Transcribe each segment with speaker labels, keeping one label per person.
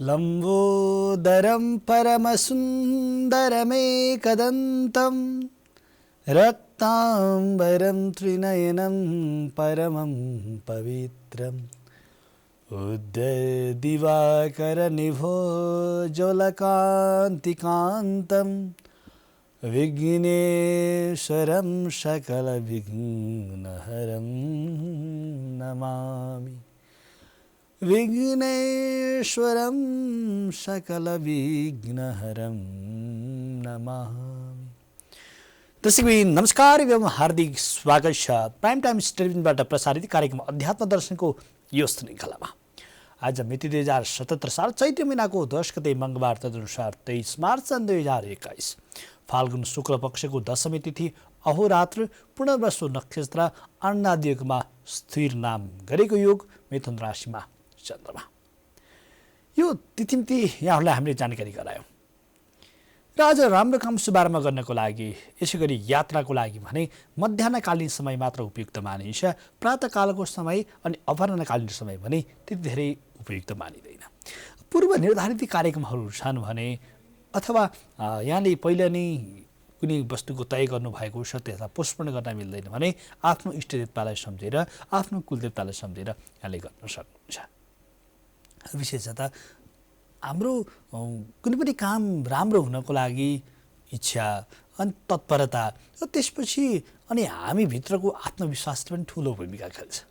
Speaker 1: लम्बोदरं परमसुन्दरमेकदन्तं रक्ताम्बरं त्रिनयनं परमं पवित्रम् उद्यद्दिवाकरनिभोज्ज्वलकान्तिकान्तं विघ्नेश्वरं सकलविघ्नहरं नमामि। विघ्नेश्वरं सकलविघ्नहरं नमामि। दर्शकबिन नमस्कार एवं हार्दिक स्वागत छ प्राइम टाइम टेलिभिजनबाट प्रसारित कार्यक्रम अध्यात्म दर्शनको यो श्रृङ्खलामा। आज मिति 2077 साल चैत्र महिनाको 10 गते मङ्गलबार तदनुसार 23 मार्च 2021 फाल्गुन शुक्ल पक्षको दशमी तिथि अहोरात्र पूर्णवसु नक्षत्र अन्नादियोगमा स्थिर नाम गरेको योग मिथुन राशिमा चन्द्रमा। यो तिथिमिति यहाँहरूलाई हामीले जानकारी गरायौँ र आज राम्रो काम शुभारम्भ गर्नको लागि यसै गरी यात्राको लागि भने मध्याह्नकालीन समय मात्र उपयुक्त मानिन्छ। प्रातःकालको समय अनि अपराह्नकालीन समय भने त्यति धेरै उपयुक्त मानिँदैन। पूर्व निर्धारित कार्यक्रमहरू छन् भने अथवा यहाँले पहिला नै कुनै वस्तुको तय गर्नुभएको छ त्यसलाई पोस्टपोन गर्न मिल्दैन भने आफ्नो इष्टदेवतालाई सम्झेर आफ्नो कुलदेवतालाई सम्झेर यहाँले गर्न सक्नुहुन्छ। विशेषतः हाम्रो कुनै पनि काम राम्रो हुनको लागि इच्छा अनि तत्परता र त्यसपछि अनि हामीभित्रको आत्मविश्वासले पनि ठुलो भूमिका खेल्छ।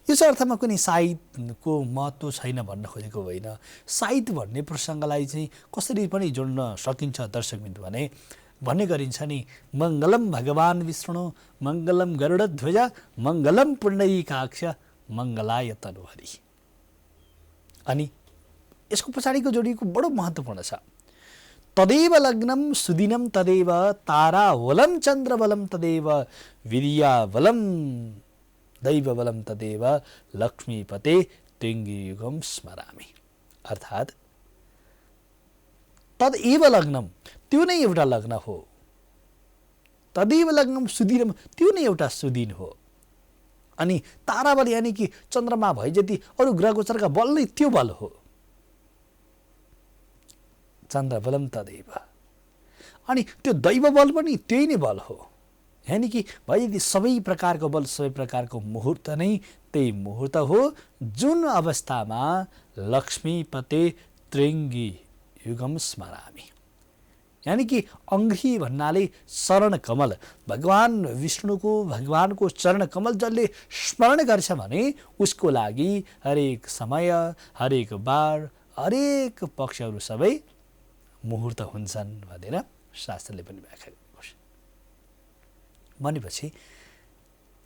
Speaker 1: यस अर्थमा कुनै साहित्यको महत्त्व छैन भन्न खोजेको होइन। साहित्य भन्ने प्रसङ्गलाई चाहिँ कसरी पनि जोड्न सकिन्छ दर्शकबिन्दु भने भन्ने गरिन्छ नि, मङ्गलम भगवान् विष्णु मङ्गलम गरुडध्वज मङ्गलम पुण्डरीकाक्ष मङ्गलाय तनुहरि। अनि यसको पछाडिको जोडिएको बडो महत्त्वपूर्ण छ। तदेव लग्नम सुदिनम तदेव तारावलम चन्द्रबलम तदेव विद्याबलम दैवबलम तदेव लक्ष्मीपते त्रिङ्गियुगम स्मरामि। अर्थात् तदेव लग्नम त्यो नै एउटा लग्न हो, तदेव लग्नम सुदिनम त्यो नै एउटा सुदिन हो। अनि ताराबल यानि कि चन्द्रमा भए जति अरू ग्रह गोचरका बल नै त्यो बल हो। चन्द्रबलम तदेव अनि त्यो दैव बल पनि त्यही नै बल हो। यानि कि भए यदि सबै प्रकारको बल सबै प्रकारको मुहुर्त नै त्यही मुहुर्त हो जुन अवस्थामा लक्ष्मीपते त्रिङ्गी युगम स्मरामि। यानि कि अङ्घ्री भन्नाले चरण कमल, भगवान विष्णुको भगवानको चरण कमल जसले स्मरण गर्छ भने उसको लागि हरेक समय हरेक बार हरेक पक्षहरू सबै मुहुर्त हुन्छन् भनेर शास्त्रले पनि व्याख्या गरेको छ। भनेपछि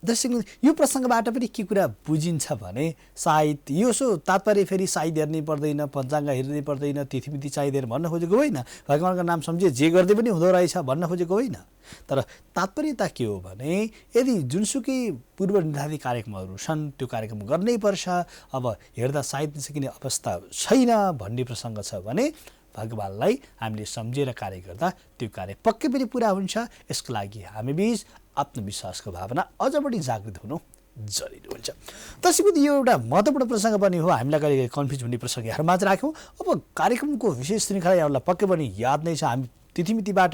Speaker 1: दर्शक यो प्रसङ्गबाट पनि के कुरा बुझिन्छ भने सायद यो सो तात्पर्य फेरि सायद हेर्नै पर्दैन, पञ्चाङ्ग हेर्नै पर्दैन, तिथिमिति चाहिँदैन भन्न खोजेको होइन। भगवान्को नाम सम्झे जे गर्दै पनि हुँदो रहेछ भन्न खोजेको होइन। तर तात्पर्यता के हो भने यदि जुनसुकै पूर्व निर्धारित कार्यक्रमहरू छन् त्यो कार्यक्रम गर्नै पर्छ, अब हेर्दा सायद नसकिने अवस्था छैन भन्ने प्रसङ्ग छ भने भगवान्लाई हामीले सम्झेर कार्य गर्दा त्यो कार्य पक्कै पनि पुरा हुन्छ। यसको लागि हामीबीच आत्मविश्वासको भावना अझ बढी जागृत हुनु जरुरी हुन्छ। त्यसैगरी यो एउटा महत्त्वपूर्ण प्रसङ्ग पनि हो। हामीलाई कहिले कन्फ्युज हुने प्रसङ्ग यहाँमाझ राख्यौँ। अब कार्यक्रमको विशेष श्रृङ्खला यहाँलाई पक्कै पनि याद नै छ। हामी तिथिमितिबाट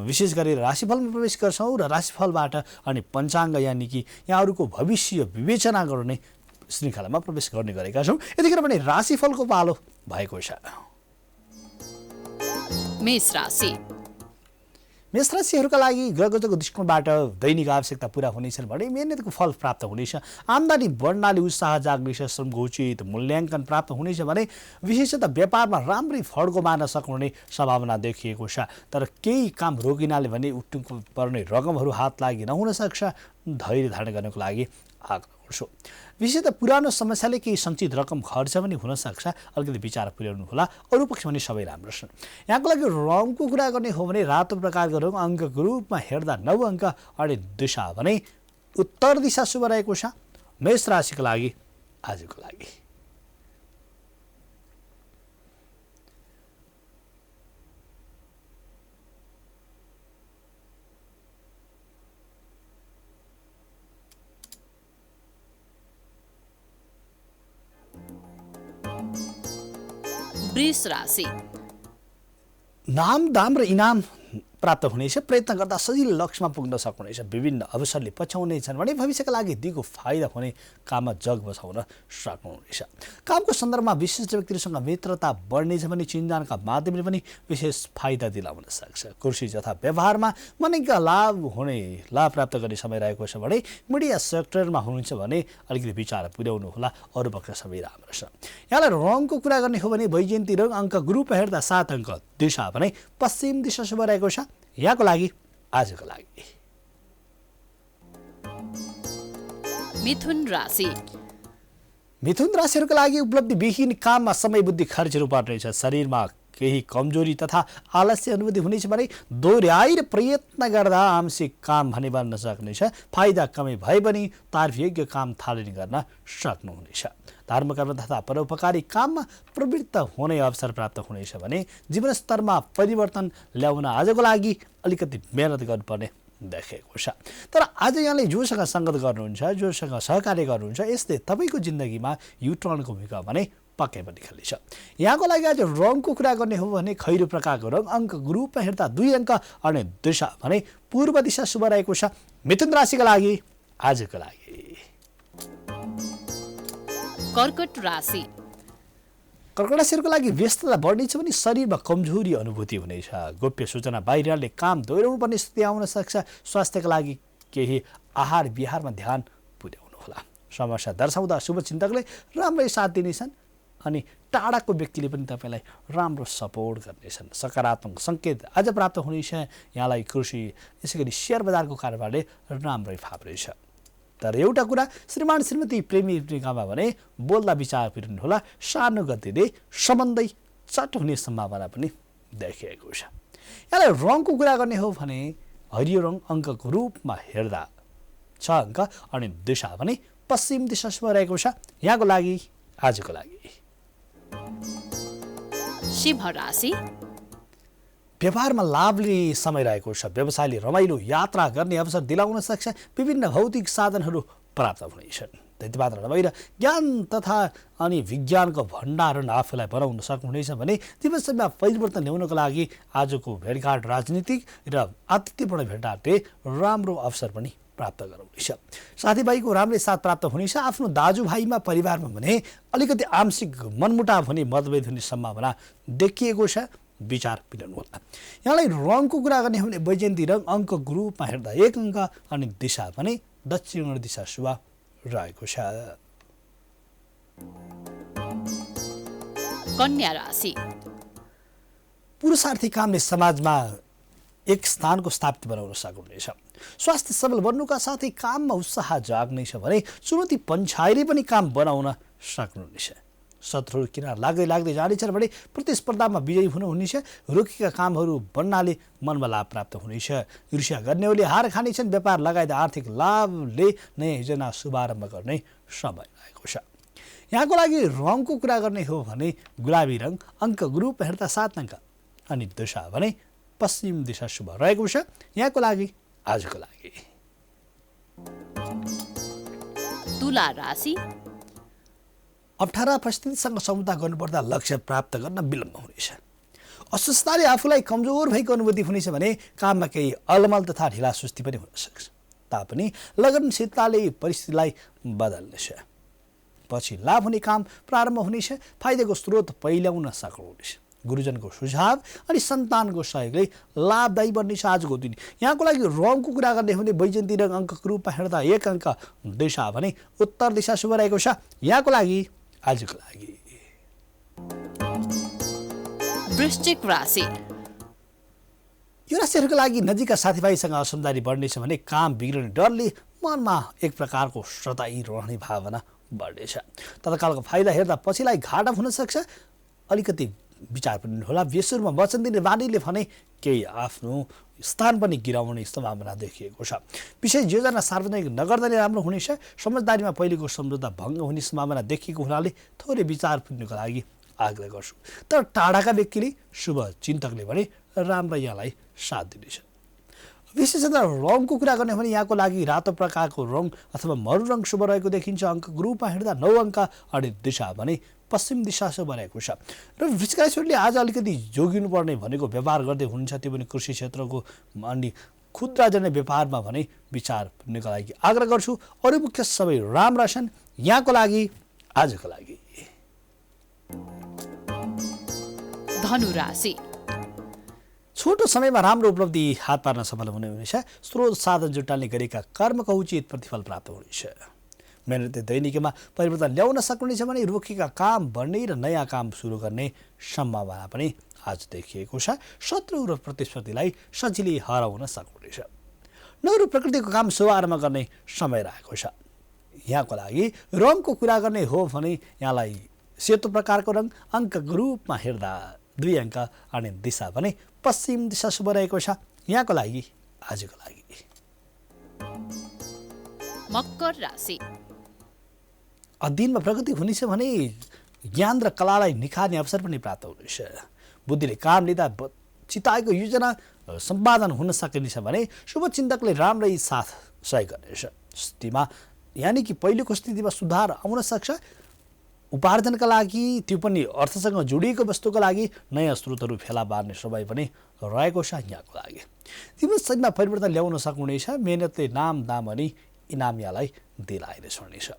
Speaker 1: विशेष गरेर राशिफलमा प्रवेश गर्छौँ र राशिफलबाट अनि पञ्चाङ्ग यानि कि यहाँहरूको भविष्य विवेचना गर्ने श्रृङ्खलामा प्रवेश गर्ने गरेका छौँ। यतिखेर पनि राशिफलको पालो भएको छ।
Speaker 2: मेष राशि।
Speaker 1: मेष राशिहरूका लागि ग्रह गोचरको दृष्टिकोणबाट दैनिक आवश्यकता पुरा हुनेछन् भने मेहनतको फल प्राप्त हुनेछ। आम्दानी बढ्नाले उत्साह जाग्नेछ, श्रमको उचित मूल्याङ्कन प्राप्त हुनेछ भने विशेषतः व्यापारमा राम्रै फड्को मार्न सक्नुहुने सम्भावना देखिएको छ। तर केही काम रोकिनाले भने उठ्नु पर्ने रकमहरू हात लागि नहुन सक्छ। धैर्य धारण गर्नको लागि आग्रह गर्छु। विशेषतः पुरानो समस्याले केही सञ्चित रकम खर्च पनि हुनसक्छ, अलिकति विचार पुर्याउनु होला। अरू पक्ष भने सबै राम्रो छन्। यहाँको लागि रङको कुरा गर्ने हो भने रातो प्रकारको रङ अङ्कको रूपमा हेर्दा 9 अङ्क अनि दिशा भने उत्तर दिशा शुभ रहेको छ। मेष राशिको लागि आजको लागि
Speaker 2: वृष राशि
Speaker 1: नाम दाम र इनाम प्राप्त हुनेछ। प्रयत्न गर्दा सजिलो लक्ष्यमा पुग्न सक्नुहुनेछ। विभिन्न अवसरले पछ्याउनेछन् भने भविष्यका लागि दिगो फाइदा हुने काममा जग बसाउन सक्नुहुनेछ। कामको सन्दर्भमा विशिष्ट व्यक्तिहरूसँग मित्रता बढ्नेछ भने चिन्जानका माध्यमले पनि विशेष फाइदा दिलाउन सक्छ। कृषि तथा व्यवहारमा मनैका लाभ प्राप्त गर्ने समय रहेको छ भने मिडिया सेक्टरमा हुनुहुन्छ भने अलिकति विचार पुर्याउनु होला। अरू पक्ष सबै राम्रो छ। यहाँलाई रङको कुरा गर्ने हो भने वैजयन्ती रङ अङ्क ग्रुप हेर्दा 7 अङ्क, दिशा भने पश्चिम दिशा शुभ रहेको छ। यहाँको लागि आजको लागि
Speaker 2: मिथुन राशि
Speaker 1: मिथुन राशिहरूको लागि उपलब्धिविहीन काममा समय बुद्धि खर्चहरू पर्नेछ। शरीरमा केही कमजोरी तथा आलस्य अनुभूति हुनेछ भने दोहोऱ्याएर प्रयत्न गर्दा आंशिक काम भने बन्न सक्नेछ। फाइदा कमै भए पनि तार्फियोग्य काम थालनी गर्न सक्नुहुनेछ। धर्मकर्म तथा परोपकारी काममा प्रवृत्त हुने अवसर प्राप्त हुनेछ भने जीवनस्तरमा परिवर्तन ल्याउन आजको लागि अलिकति मेहनत गर्नुपर्ने देखिएको छ। तर आज यहाँले जोसँग सङ्गत गर्नुहुन्छ, जोसँग सहकार्य गर्नुहुन्छ, यसले तपाईँको जिन्दगीमा युटर्नको भूमिका भने पक्कै पनि खेल्नेछ। यहाँको लागि आज रङको कुरा गर्ने हो भने खैरो प्रकारको रङ अङ्क ग्रुपमा हेर्दा 2 अङ्क अनि दिशा भने पूर्व दिशा शुभ रहेको छ। मिथुन राशिका लागि आजको लागि
Speaker 2: कर्कट राशि
Speaker 1: कर्कट राशिहरूको लागि व्यस्तता बढ्नेछ भने शरीरमा कमजोरी अनुभूति हुनेछ। गोप्य सूचना बाहिरले काम दोहोऱ्याउनु पर्ने स्थिति आउन सक्छ। स्वास्थ्यका लागि केही आहार विहारमा ध्यान पुर्याउनु होला। समस्या दर्शाउँदा शुभचिन्तकले राम्रै साथ दिनेछन् अनि टाढाको व्यक्तिले पनि तपाईँलाई राम्रो सपोर्ट गर्नेछन्। सकारात्मक सङ्केत आज प्राप्त हुनेछ। यहाँलाई कृषि यसै गरी सेयर बजारको कारोबारले राम्रै फाप्रेछ। तर एउटा कुरा श्रीमान श्रीमती प्रेमी प्रेमिकामा भने बोल्दा विचार पिर्नुहोला। सानो गतिले सम्बन्धै चट हुने सम्भावना पनि देखिएको छ। यहाँलाई रङको कुरा गर्ने हो भने हरियो रङ अङ्कको रूपमा हेर्दा 6 अङ्क अनि दिशा भने पश्चिम दिशा शुभ रहेको छ। यहाँको लागि आजको लागि
Speaker 2: सिंह राशि
Speaker 1: व्यापारमा लाभ लिने समय रहेको छ। व्यवसायले रमाइलो यात्रा गर्ने अवसर दिलाउन सक्छ। विभिन्न भौतिक साधनहरू प्राप्त हुनेछन्। त्यति मात्र नभएर ज्ञान तथा अनि विज्ञानको भण्डारण आफूलाई बनाउन सक्नुहुनेछ भने जीवनशैलीमा परिवर्तन ल्याउनको लागि आजको भेटघाट राजनीतिक र आतिथ्यपूर्ण भेटघाटले राम्रो अवसर पनि प्राप्त गराउनेछ। साथीभाइको राम्रै साथ प्राप्त हुनेछ। आफ्नो दाजुभाइमा परिवारमा भने अलिकति आंशिक मनमुटाव हुने मतभेद हुने सम्भावना देखिएको छ। विचार पिर्नु होला। यहाँलाई रङको कुरा गर्ने हो भने वैजयन्ती रङ अङ्क ग्रुपमा हेर्दा 1 अङ्क अनि दिशा भने दक्षिण दिशा शुभ रहेको छ।
Speaker 2: कन्या राशि
Speaker 1: पुरुषार्थी कामले समाजमा एक स्थानको स्थापित बनाउन सक्नुहुनेछ। स्वास्थ्य सबल बन्नुका साथै काममा उत्साह जाग्नेछ भने चुनौती पन्छाएर पनि काम बनाउन सक्नुहुनेछ। शत्रुहरू किनार लाग्दै जानेछन् भने प्रतिस्पर्धामा विजयी हुनुहुनेछ। रोकेका कामहरू बन्नाले मनमा लाभ प्राप्त हुनेछ। ईर्ष्या गर्नेहरूले हार खानेछन्। व्यापार लगायत आर्थिक लाभले नयाँ योजना शुभारम्भ गर्ने समय रहेको छ। यहाँको लागि रङको कुरा गर्ने हो भने गुलाबी रङ अङ्क ग्रुप हेर्दा 7 अङ्क अनि दिशा भने पश्चिम दिशा शुभ रहेको छ। यहाँको लागि आजको लागि
Speaker 2: तुला राशि
Speaker 1: अप्ठ्यारा परिस्थितिसँग समुदा गर्नुपर्दा लक्ष्य प्राप्त गर्न विलम्ब हुनेछ। अस्वस्थताले आफूलाई कमजोर भएको अनुभूति हुनेछ भने काममा केही अलमल तथा ढिला सुस्ती पनि हुन सक्छ। तापनि लगनशीलताले परिस्थितिलाई बदल्नेछ। पछि लाभ हुने काम प्रारम्भ हुनेछ। फाइदाको स्रोत पहिल्याउन सक्नुहुनेछ। गुरुजनको सुझाव अनि सन्तानको सहयोगले लाभदायी बन्नेछ आजको दिन। यहाँको लागि रङको कुरा गर्ने हो भने वैजयन्ती रङ अङ्कको रूपमा हेर्दा 1 अङ्क दिशा भने उत्तर दिशा शुभ रहेको छ। यहाँको लागि आजको लागि
Speaker 2: वृश्चिक राशि
Speaker 1: यो राशिहरूको लागि नजिकका साथीभाइसँग असमझदारी बढ्नेछ भने काम बिग्रने डरले मनमा एक प्रकारको सताइरहने भावना बढ्नेछ। तत्कालको फाइदा हेर्दा पछिलाई घाटा हुन सक्छ। अलिकति विचार पनि होला। बेसुरमा वचन दिने बानीले भने केही आफ्नो स्थान पनि गिराउने सम्भावना देखिएको छ। विशेष योजना सार्वजनिक नगर्दा नै राम्रो हुनेछ। समझदारीमा पहिलेको सम्झौता भङ्ग हुने सम्भावना देखिएको हुनाले थोरै विचार पुग्नको लागि आग्रह गर्छु। तर टाढाका व्यक्तिले शुभ चिन्तकले भने राम्रो यहाँलाई साथ दिनेछ। विशेषतः रङको कुरा गर्ने भने यहाँको लागि रातो प्रकारको रङ अथवा मरु रङ शुभ रहेको देखिन्छ। अङ्कको रूपमा हेर्दा 9 अङ्क अनि दिशा भने पश्चिम दिशा शुभ रहेको छ। र वृश्चिक राशिले आज अलिकति जोगिनु पर्ने भनेको व्यापार गर्दै हुनुहुन्छ त्यो पनि कृषि क्षेत्रको अनि खुद्रा जन्य व्यापारमा भने विचार गर्नको लागि आग्रह गर्छु। अरू मुख्य सबै राम्रा छन् यहाँको लागि आजको लागि।
Speaker 2: धनु राशि
Speaker 1: छोटो समयमा राम्रो उपलब्धि हात पार्न सफल हुनेछ। स्रोत साधन जुटाउने गरेका कर्मको उचित प्रतिफल प्राप्त हुनेछ। मेहनतले दैनिकीमा परिवर्तन ल्याउन सक्नुहुनेछ भने रोकेका काम बढ्ने र नयाँ काम सुरु गर्ने सम्भावना पनि आज देखिएको छ। शत्रु र प्रतिस्पर्धीलाई सजिलै हराउन सक्नुहुनेछ। नगरु प्रकृतिको काम शुभारम्भ गर्ने समय रहेको छ। यहाँको लागि रङको कुरा गर्ने हो भने यहाँलाई सेतो प्रकारको रङ अङ्कको रूपमा हेर्दा 2 अङ्क अनि दिशा भने पश्चिम दिशा शुभ रहेको छ। यहाँको लागि आजको लागि।
Speaker 2: मकर राशि
Speaker 1: अध्ययनमा प्रगति हुनेछ भने ज्ञान र कलालाई निखार्ने अवसर पनि प्राप्त हुनेछ। बुद्धिले काम लिँदा चिताएको योजना सम्पादन हुन सकिनेछ भने शुभचिन्तकले राम्रै साथ सहयोग गर्नेछ। स्थितिमा यानि कि पहिलेको स्थितिमा सुधार आउन सक्छ। उपार्जनका लागि त्यो पनि अर्थसँग जोडिएको वस्तुको लागि नयाँ स्रोतहरू फेला पार्ने समय पनि रहेको छ। यहाँको लागि जीवनशैलीमा परिवर्तन ल्याउन सक्नुहुनेछ। मेहनतले नाम दाम अनि इनाम यहाँलाई दिलाएर छोड्नेछ।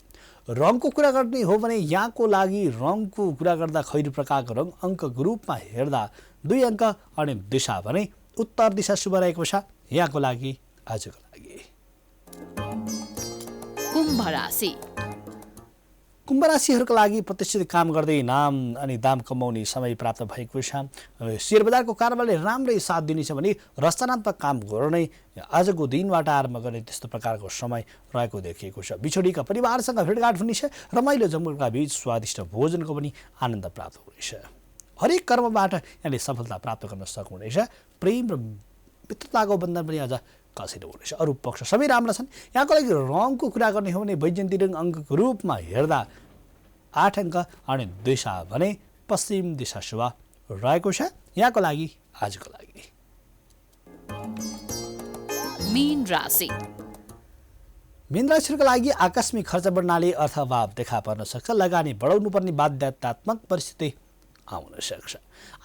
Speaker 1: रङको कुरा गर्ने हो भने यहाँको लागि रङको कुरा गर्दा खैरी प्रकारको रङ अङ्कको रूपमा हेर्दा 2 अङ्क अनि दिशा भने उत्तर दिशा शुभ रहेको छ। यहाँको लागि आजको लागि।
Speaker 2: कुम्भ राशि
Speaker 1: कुम्भ राशिहरूका लागि प्रतिष्ठित काम गर्दै नाम अनि दाम कमाउने समय प्राप्त भएको छ। शेयर बजारको कारोबारले राम्रै साथ दिनेछ भने रचनात्मक काम गर्ने आजको दिनबाट आरम्भ गर्ने त्यस्तो प्रकारको समय रहेको देखिएको छ। बिछोडीका परिवारसँग भेटघाट हुनेछ। रमाइलो जमघटका बीच स्वादिष्ट भोजनको पनि आनन्द प्राप्त हुनेछ। हरेक कर्मबाट यहाँले सफलता प्राप्त गर्न सक्नुहुनेछ। प्रेम र मित्रताको बन्धन पनि आज कसिलो हुनेछ। अरू पक्ष सबै राम्रा छन्। यहाँको लागि रङको कुरा गर्ने हो भने वैजयन्ती रङ अङ्कको रूपमा हेर्दा 8 अङ्क अनि दिशा भने पश्चिम दिशा शुभ रहेको छ। यहाँको लागि आजको लागि।
Speaker 2: मीन राशि
Speaker 1: मीन राशिका लागि आकस्मिक खर्च बढ्नाले अर्थाभाव देखा पर्न सक्छ। लगानी बढाउनु पर्ने बाध्यतात्मक परिस्थिति आउन सक्छ।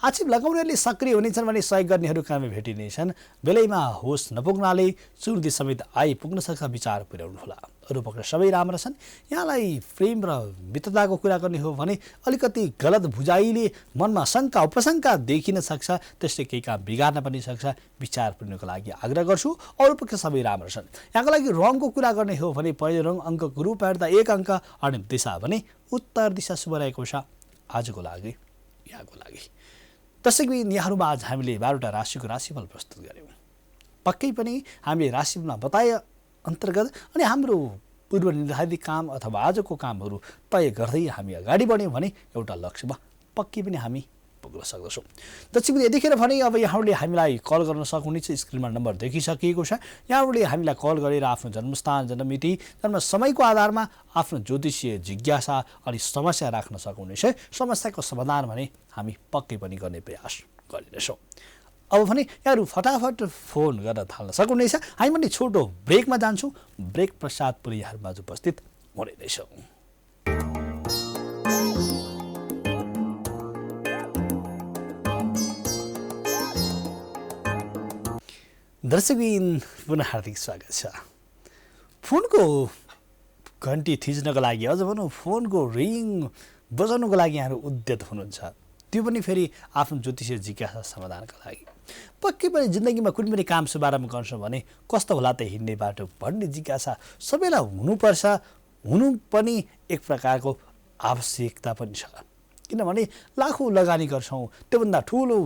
Speaker 1: आक्षेप लगाउनेहरूले सक्रिय हुनेछन् भने सहयोग गर्नेहरू काममा भेटिनेछन्। बेलैमा होस नपुग्नाले चुर्दी समेत आइपुग्न सक्छ। विचार पुर्याउनु होला। अरू पक्ष सबै राम्रा छन्। यहाँलाई प्रेम र मित्रताको कुरा गर्ने हो भने अलिकति गलत बुझाइले मनमा शङ्का उपशङ्का देखिन सक्छ। त्यसले केही काम बिगार्न पनि सक्छ। विचार पुर्याउनको लागि आग्रह गर्छु। अरू पक्ष सबै राम्रा छन्। यहाँको लागि रङको कुरा गर्ने हो भने पहिलो रङ अङ्कको रूप हेर्दा 1 अङ्क अनि दिशा भने उत्तर दिशा शुभ रहेको छ। आजको लागि यहाँको लागि। त्यसैगरी यहाँहरूमा आज हामीले 12वटा राशिको राशिफल प्रस्तुत गऱ्यौँ। पक्कै पनि हामीले राशिफलमा बताए अन्तर्गत अनि हाम्रो पूर्व निर्धारित काम अथवा आजको कामहरू तय गर्दै हामी अगाडि बढ्यौँ भने एउटा लक्ष्यमा पक्कै पनि हामी पुग्न सक्दछौँ। त्यसैगरी यतिखेर भने अब यहाँहरूले हामीलाई कल गर्न सक्नुहुनेछ। स्क्रिनमा नम्बर देखिसकिएको छ। यहाँहरूले हामीलाई कल गरेर आफ्नो जन्मस्थान जन्ममिति जन्म समयको आधारमा आफ्नो ज्योतिषीय जिज्ञासा अनि समस्या राख्न सक्नुहुनेछ। समस्याको समाधान भने हामी पक्कै पनि गर्ने प्रयास गरिनेछौँ। अब भने यहाँहरू फटाफट फोन गर्न थाल्न सक्नुहुनेछ। हामी पनि छोटो ब्रेकमा जान्छौँ। ब्रेक पश्चात पुरै यहाँहरूमा उपस्थित हुने रहेछौँ। दर्शकबिन पुनः हार्दिक स्वागत छ। फोनको घन्टी थिच्नको लागि अझ भनौँ फोनको रिङ बजाउनुको लागि यहाँहरू उद्यत हुनुहुन्छ। त्यो पनि फेरि आफ्नो ज्योतिषीय जिज्ञासा समाधानका लागि। पक्कै पनि जिन्दगीमा कुनै पनि काम शुभारम्भ गर्छौँ भने कस्तो होला त हिँड्ने बाटो भन्ने जिज्ञासा सबैलाई हुनुपर्छ। हुनु पनि एक प्रकारको आवश्यकता पनि छ। किनभने लाखौँ लगानी गर्छौँ। त्योभन्दा ठुलो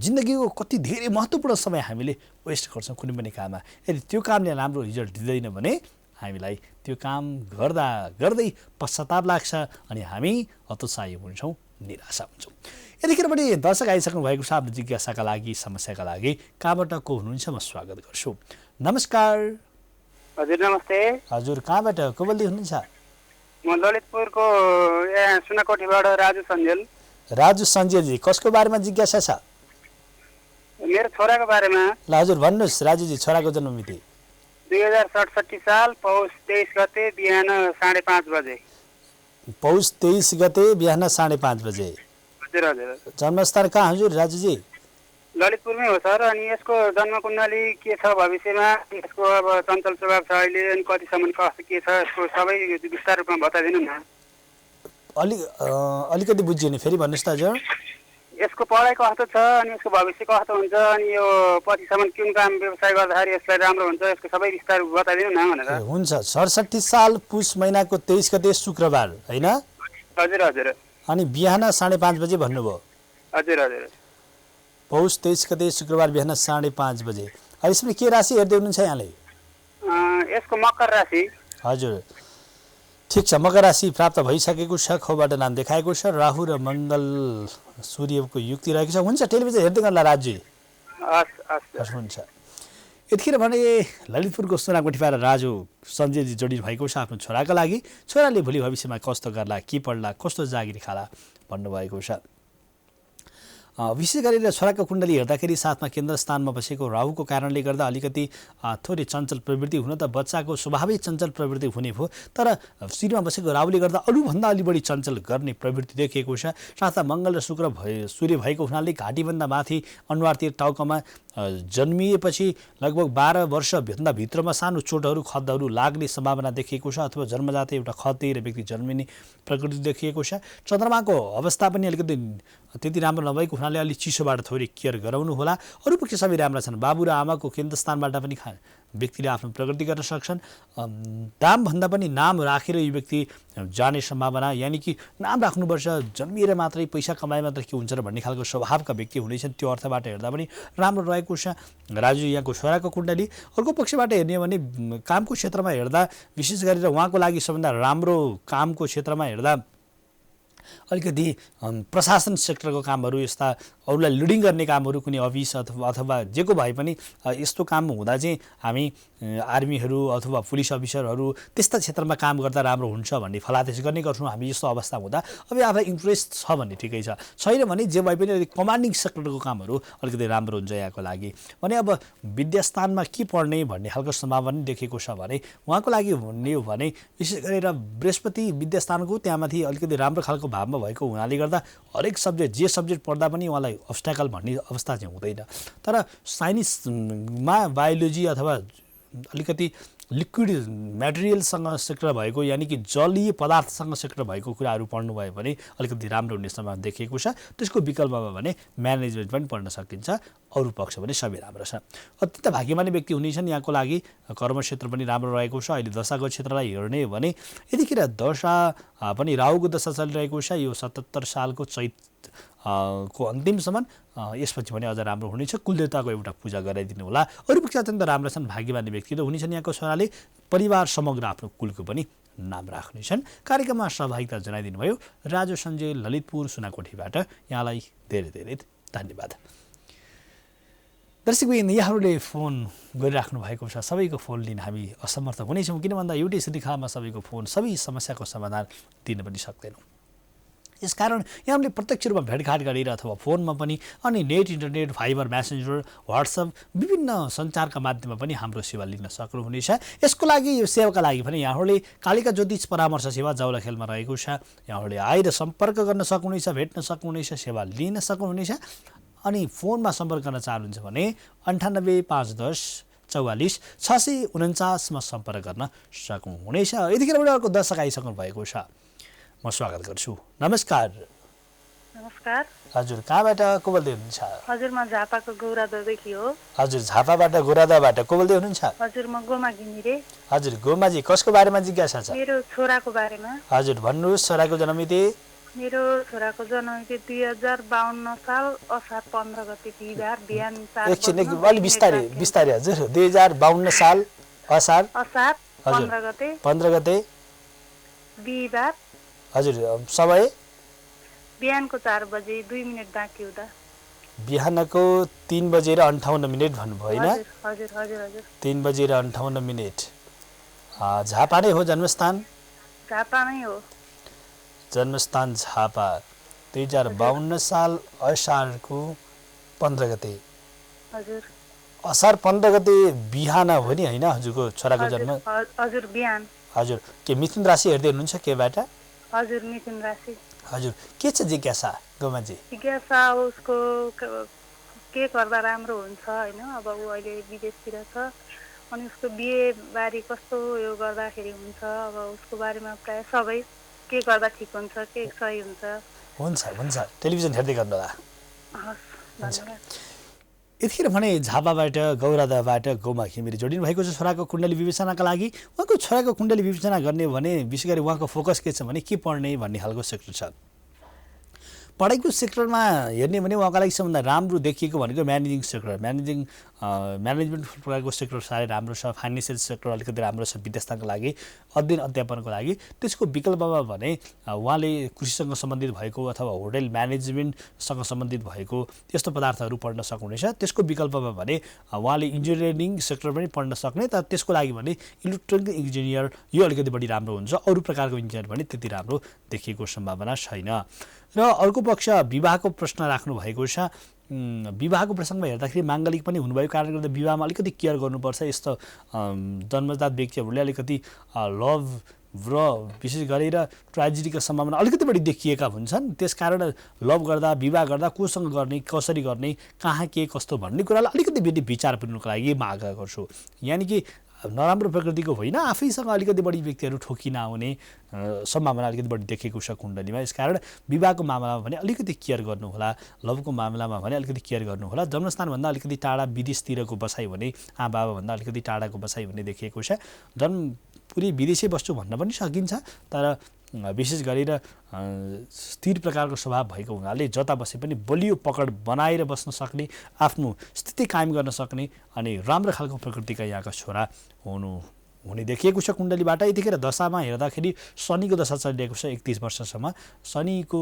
Speaker 1: जिन्दगीको कति धेरै महत्त्वपूर्ण समय हामीले वेस्ट गर्छौँ कुनै पनि काममा। यदि त्यो कामले राम्रो रिजल्ट दिँदैन भने हामीलाई त्यो काम गर्दा गर्दै पश्चाताप लाग्छ अनि हामी हतोत्साही हुन्छौँ, निराशा हुन्छौँ। यतिखेर पनि दर्शक आइसक्नु भएको छ आफ्नो जिज्ञासाका लागि समस्याका लागि। कहाँबाट को हुनुहुन्छ म स्वागत गर्छु। नमस्कार।
Speaker 3: हजुर नमस्ते।
Speaker 1: हजुर कहाँबाट को बोल्दै हुनुहुन्छ?
Speaker 3: म ललितपुरको सुनाकोटीबाट राजु सञ्जेल।
Speaker 1: राजु सञ्जेलजी, कसको बारेमा जिज्ञासा छ?
Speaker 3: मेरो छोराको बारेमा
Speaker 1: ल हजुर भन्नुहोस् राजुजी, छोराको जन्म मिति।
Speaker 3: 2067 साल पौष 23 गते बिहान 5:30 बजे।
Speaker 1: पौष 23 गते बिहान 5:30 बजे।
Speaker 3: हजुर हजुर।
Speaker 1: जन्मस्थान कहाँ हजुर राजुजी?
Speaker 3: ललितपुरमै हो सर। अनि यसको जन्म कुण्डली के छ भविष्यमा, यसको अब चञ्चल स्वभाव छ अहिले, अनि कतिसम्म कस्तो के छ यसको सबै विस्तार रूपमा बताइदिनु न।
Speaker 1: अलिकति बुझियो नि, फेरि भन्नुहोस् त हजुर।
Speaker 3: यसको पढाइ कस्तो छ अनि यसको भविष्य कस्तो हुन्छ, अनि यो पछिसम्म कुन काम व्यवसाय गर्दाखेरि यसलाई राम्रो हुन्छ, यसको सबै विस्तार बताइदिनु न भनेर।
Speaker 1: हुन्छ। 67 साल पुष महिनाको 23 गते शुक्रबार होइन?
Speaker 3: हजुर हजुर।
Speaker 1: अनि बिहान 5:30 बजे भन्नुभयो।
Speaker 3: हजुर हजुर।
Speaker 1: पौष 23 गते शुक्रबार बिहान 5:30 बजे। यसमा के राशि हेर्दै हुनुहुन्छ यहाँले?
Speaker 3: यसको मकर राशि।
Speaker 1: हजुर ठिक छ, मकर राशि प्राप्त भइसकेको छ। खौबाट नाम देखाएको छ। राहु र मङ्गल सूर्यको युक्ति रहेको छ। हुन्छ, टेलिभिजन हेर्दै गर्ला राजु। हुन्छ। यतिखेर भने ललितपुरको सुनाकोठीबाट राजु सञ्जयजी जोडिनु भएको छ आफ्नो छोराको लागि। छोराले भोलि भविष्यमा कस्तो गर्ला, के पढ्ला, कस्तो जागिर खाला भन्नुभएको छ। विशेष गरेर छोराको कुण्डली हेर्दाखेरि साथमा केन्द्र स्थानमा बसेको राहुको कारणले गर्दा अलिकति थोरै चञ्चल प्रवृत्ति हुन त बच्चाको स्वाभाविक चञ्चल प्रवृत्ति हुने भयो, तर शिरमा बसेको राहुले गर्दा अरूभन्दा अलि बढी चञ्चल गर्ने प्रवृत्ति देखिएको छ। साथमा मङ्गल र सूर्य भएको हुनाले घाँटीभन्दा माथि अनुहारतिर टाउकोमा जन्मिएपछि लगभग 12 वर्षभन्दा भित्रमा सानो चोटहरू खद्दहरू लाग्ने सम्भावना देखिएको छ, अथवा जन्मजातै एउटा खद्दिएर व्यक्ति जन्मिने प्रकृति देखिएको छ। चन्द्रमाको अवस्था पनि अलिकति त्यति राम्रो नभएको हुनाले अलि चिसोबाट थोरै केयर गराउनु होला। अरू पक्ष सबै राम्रा छन्। बाबु र आमाको केन्द्र स्थानबाट पनि व्यक्तिले आफ्नो प्रगति गर्न सक्छन्। दामभन्दा पनि नाम राखेर यो व्यक्ति जाने सम्भावना, यानि कि नाम राख्नुपर्छ, जन्मिएर मात्रै पैसा कमाए मात्रै के हुन्छ र भन्ने खालको स्वभावका व्यक्ति हुनेछन्। त्यो अर्थबाट हेर्दा पनि राम्रो रहेको छ राजु यहाँको छोराको कुण्डली। अर्को पक्षबाट हेर्ने हो भने कामको क्षेत्रमा हेर्दा विशेष गरेर उहाँको लागि सबभन्दा राम्रो कामको क्षेत्रमा हेर्दा अलिकति प्रशासन सेक्टरको कामहरू, यस्ता अरूलाई लिडिङ गर्ने कामहरू, कुनै अफिस अथवा जेको भए पनि यस्तो काम हुँदा चाहिँ हामी आर्मीहरू अथवा पुलिस अफिसरहरू त्यस्ता क्षेत्रमा काम गर्दा राम्रो हुन्छ भन्ने फलादेश गर्ने गर्छौँ हामी। यस्तो अवस्था हुँदा अब आफूलाई इन्ट्रेस्ट छ भने ठिकै छ, छैन भने जे भए पनि अलिक कमान्डिङ सेक्टरको कामहरू अलिकति राम्रो हुन्छ यहाँको लागि। भने अब विद्यास्थानमा के पढ्ने भन्ने खालको सम्भावना देखेको छ भने उहाँको लागि हुने हो भने विशेष गरेर बृहस्पति विद्यास्थानको त्यहाँमाथि अलिकति राम्रो खालको भावमा भएको हुनाले गर्दा हरेक सब्जेक्ट जे सब्जेक्ट पढ्दा पनि उहाँलाई अब्स्ट्याकल भन्ने अवस्था चाहिँ हुँदैन। तर साइन्समा बायोलोजी अथवा अलिकति लिक्विड मेटेरियलसँग सेक्टर भएको, यानि कि जलीय पदार्थसँग सेक्टर भएको कुराहरू पढ्नुभयो भने अलिकति राम्रो हुने सम्भावना देखिएको छ। त्यसको विकल्पमा भने म्यानेजमेन्ट पनि पढ्न सकिन्छ। अरू पक्ष पनि सबै राम्रो छ। अत्यन्त भाग्यमानी व्यक्ति हुनेछन् यहाँको लागि। कर्म क्षेत्र पनि राम्रो रहेको छ। अहिले दशाको क्षेत्रलाई हेर्ने हो भने यतिखेर दशा पनि राहुको दशा चलिरहेको छ। यो 77 सालको चैत को अन्तिमसम्म। यसपछि भने अझ राम्रो हुनेछ। कुलदेवताको एउटा पूजा गराइदिनु होला। अरू पक्ष अत्यन्त राम्रो छन्, भाग्यमानी व्यक्ति त हुनेछन् यहाँको छोराले। परिवार समग्र आफ्नो कुलको पनि नाम राख्नेछन्। कार्यक्रममा सहभागिता जनाइदिनु भयो राजु सञ्जय ललितपुर सुनाकोठीबाट। यहाँलाई धेरै धेरै धन्यवाद। दर्शकबिन यहाँहरूले फोन गरिराख्नु भएको छ। सबैको फोन लिन हामी असमर्थ हुनेछौँ, किन भन्दा एउटै श्रृङ्खलामा सबैको फोन सबै समस्याको समाधान दिन पनि सक्दैनौँ। यसकारण यहाँले प्रत्यक्ष रूपमा भेटघाट गरेर अथवा फोनमा पनि, अनि net, internet, fibre, Messenger, WhatsApp विभिन्न सञ्चारका माध्यममा पनि हाम्रो सेवा लिन सक्नुहुनेछ। यसको लागि यो सेवाका लागि पनि यहाँहरूले कालिका ज्योतिष परामर्श सेवा जाउलाखेलमा रहेको छ। यहाँहरूले आएर सम्पर्क गर्न सक्नुहुनेछ, भेट्न सक्नुहुनेछ, सेवा लिन सक्नुहुनेछ। अनि फोनमा सम्पर्क गर्न चाहनुहुन्छ भने 98 510 44 649 मा सम्पर्क गर्न सक्नुहुनेछ। यतिखेर अर्को दर्शक आइसक्नु भएको छ, म स्वागत गर्छु। नमस्कार।
Speaker 4: नमस्कार।
Speaker 1: हजुर, कहाँबाट को बोल्दै हुनुहुन्छ?
Speaker 4: हजुर, म झापाको गौरादादेखि हो।
Speaker 1: हजुर, झापाबाट गौरादाबाट को बोल्दै हुनुहुन्छ?
Speaker 4: हजुर, म गोमा घिमिरे।
Speaker 1: हजुर, गोमाजी कसको बारेमा जिज्ञासा छ?
Speaker 4: मेरो छोराको बारेमा।
Speaker 1: हजुर, भन्नुहोस्। छोराको जन्ममिति?
Speaker 4: मेरो छोराको जन्ममिति 2052 साल असार 15 गते बिहीबार बिहान 4
Speaker 1: एकछिन अलि बिस्तारै हजुर। 2052 साल असार
Speaker 4: 15 गते
Speaker 1: 15 गते
Speaker 4: बिहीबार।
Speaker 1: हजुर, समय?
Speaker 4: बिहानको 4 बजे 2 मिनेट बाँकी हुँदा।
Speaker 1: बिहानको 3:58 भन्नुभयो होइन?
Speaker 4: हजुर हजुर हजुर।
Speaker 1: 3:58। झापा नै हो जन्मस्थान?
Speaker 4: झापा नै हो
Speaker 1: जन्मस्थान, झापा। 2052 साल असारको 15 गते।
Speaker 4: हजुर
Speaker 1: असार 15 गते बिहान हो नि होइन हजुरको छोराको जन्म?
Speaker 4: हजुर बिहान।
Speaker 1: हजुर के मिथुन राशि हेर्दै हुनुहुन्छ केबाट?
Speaker 4: हजुर मिथुन राशि।
Speaker 1: हजुर के छ जिज्ञासा गोमाजी?
Speaker 4: जिज्ञासा उसको के गर्दा राम्रो हुन्छ होइन, अब ऊ अहिले विदेशतिर छ अनि उसको बिहे बारी कस्तो यो गर्दाखेरि हुन्छ, अब उसको बारेमा प्राय सबै के गर्दा ठिक हुन्छ, के सही हुन्छ।
Speaker 1: हुन्छ हुन्छ टेलिभिजन हेर्दै गर्नुहोला।
Speaker 4: हस् धन्यवाद।
Speaker 1: यतिखेर भने झापाबाट गौरादाबाट गोमा घिमिरे जोडिनु भएको छ छोराको कुण्डली विवेचनाका लागि। उहाँको छोराको कुण्डली विवेचना गर्ने भने विशेष गरी उहाँको फोकस के छ भने के पढ्ने भन्ने खालको सेक्टर छ। पढाइको सेक्टरमा हेर्ने भने उहाँको लागि सबभन्दा राम्रो देखिएको भनेको म्यानेजिङ सेक्टर। म्यानेजमेन्ट प्रकारको सेक्टर साह्रै राम्रो छ। फाइनेन्सियल सेक्टर अलिकति राम्रो छ विदेशका लागि, अध्ययन अध्यापनको लागि। त्यसको विकल्पमा भने उहाँले कृषिसँग सम्बन्धित भएको अथवा होटल म्यानेजमेन्टसँग सम्बन्धित भएको यस्तो पदार्थहरू पढ्न सक्नुहुनेछ। त्यसको विकल्पमा भने उहाँले इन्जिनियरिङ सेक्टर पनि पढ्न सक्ने, तर त्यसको लागि भने इलेक्ट्रोनिक इन्जिनियर यो अलिकति बढी राम्रो हुन्छ। अरू प्रकारको इन्जिनियर भने त्यति राम्रो देखिएको सम्भावना छैन। र अर्को पक्ष विवाहको प्रश्न राख्नु भएको छ। विवाहको प्रसङ्गमा हेर्दाखेरि माङ्गलिक पनि हुनुभएको कारणले गर्दा विवाहमा अलिकति केयर गर्नुपर्छ। यस्तो जन्मजात व्यक्तिहरूले अलिकति लभ र विशेष गरेर ट्रेजेडीको सम्भावना अलिकति बढी देखिएका हुन्छन्। त्यसकारण लभ गर्दा विवाह गर्दा कोसँग गर्ने, कसरी गर्ने, कहाँ के कस्तो भन्ने कुरालाई अलिकति फेरि विचार पुर्नुको लागि म आग्रह गर्छु। यानि कि नराम्रो प्रकृतिको होइन, आफैसँग अलिकति बढी व्यक्तिहरू ठोकिन आउने सम्भावना अलिकति बढी देखेको छ कुण्डलीमा। यसकारण विवाहको मामलामा भने अलिकति केयर गर्नुहोला, लभको मामलामा भने अलिकति केयर गर्नुहोला। जन्मस्थानभन्दा अलिकति टाढा विदेशतिरको बसाइ भने आमाबाबाभन्दा अलिकति टाढाको बसाइ भन्ने देखिएको छ। पुरै विदेशै बस्छु भन्न पनि सकिन्छ, तर विशेष गरेर स्थिर प्रकारको स्वभाव भएको हुनाले जता बसे पनि बलियो पकड बनाएर बस्न सक्ने, आफ्नो स्थिति कायम गर्न सक्ने अनि राम्रो खालको प्रकृतिका यहाँका छोरा हुने देखिएको छ कुण्डलीबाट। यतिखेर दशामा हेर्दाखेरि शनिको दशा चलिरहेको छ 31 वर्षसम्म। शनिको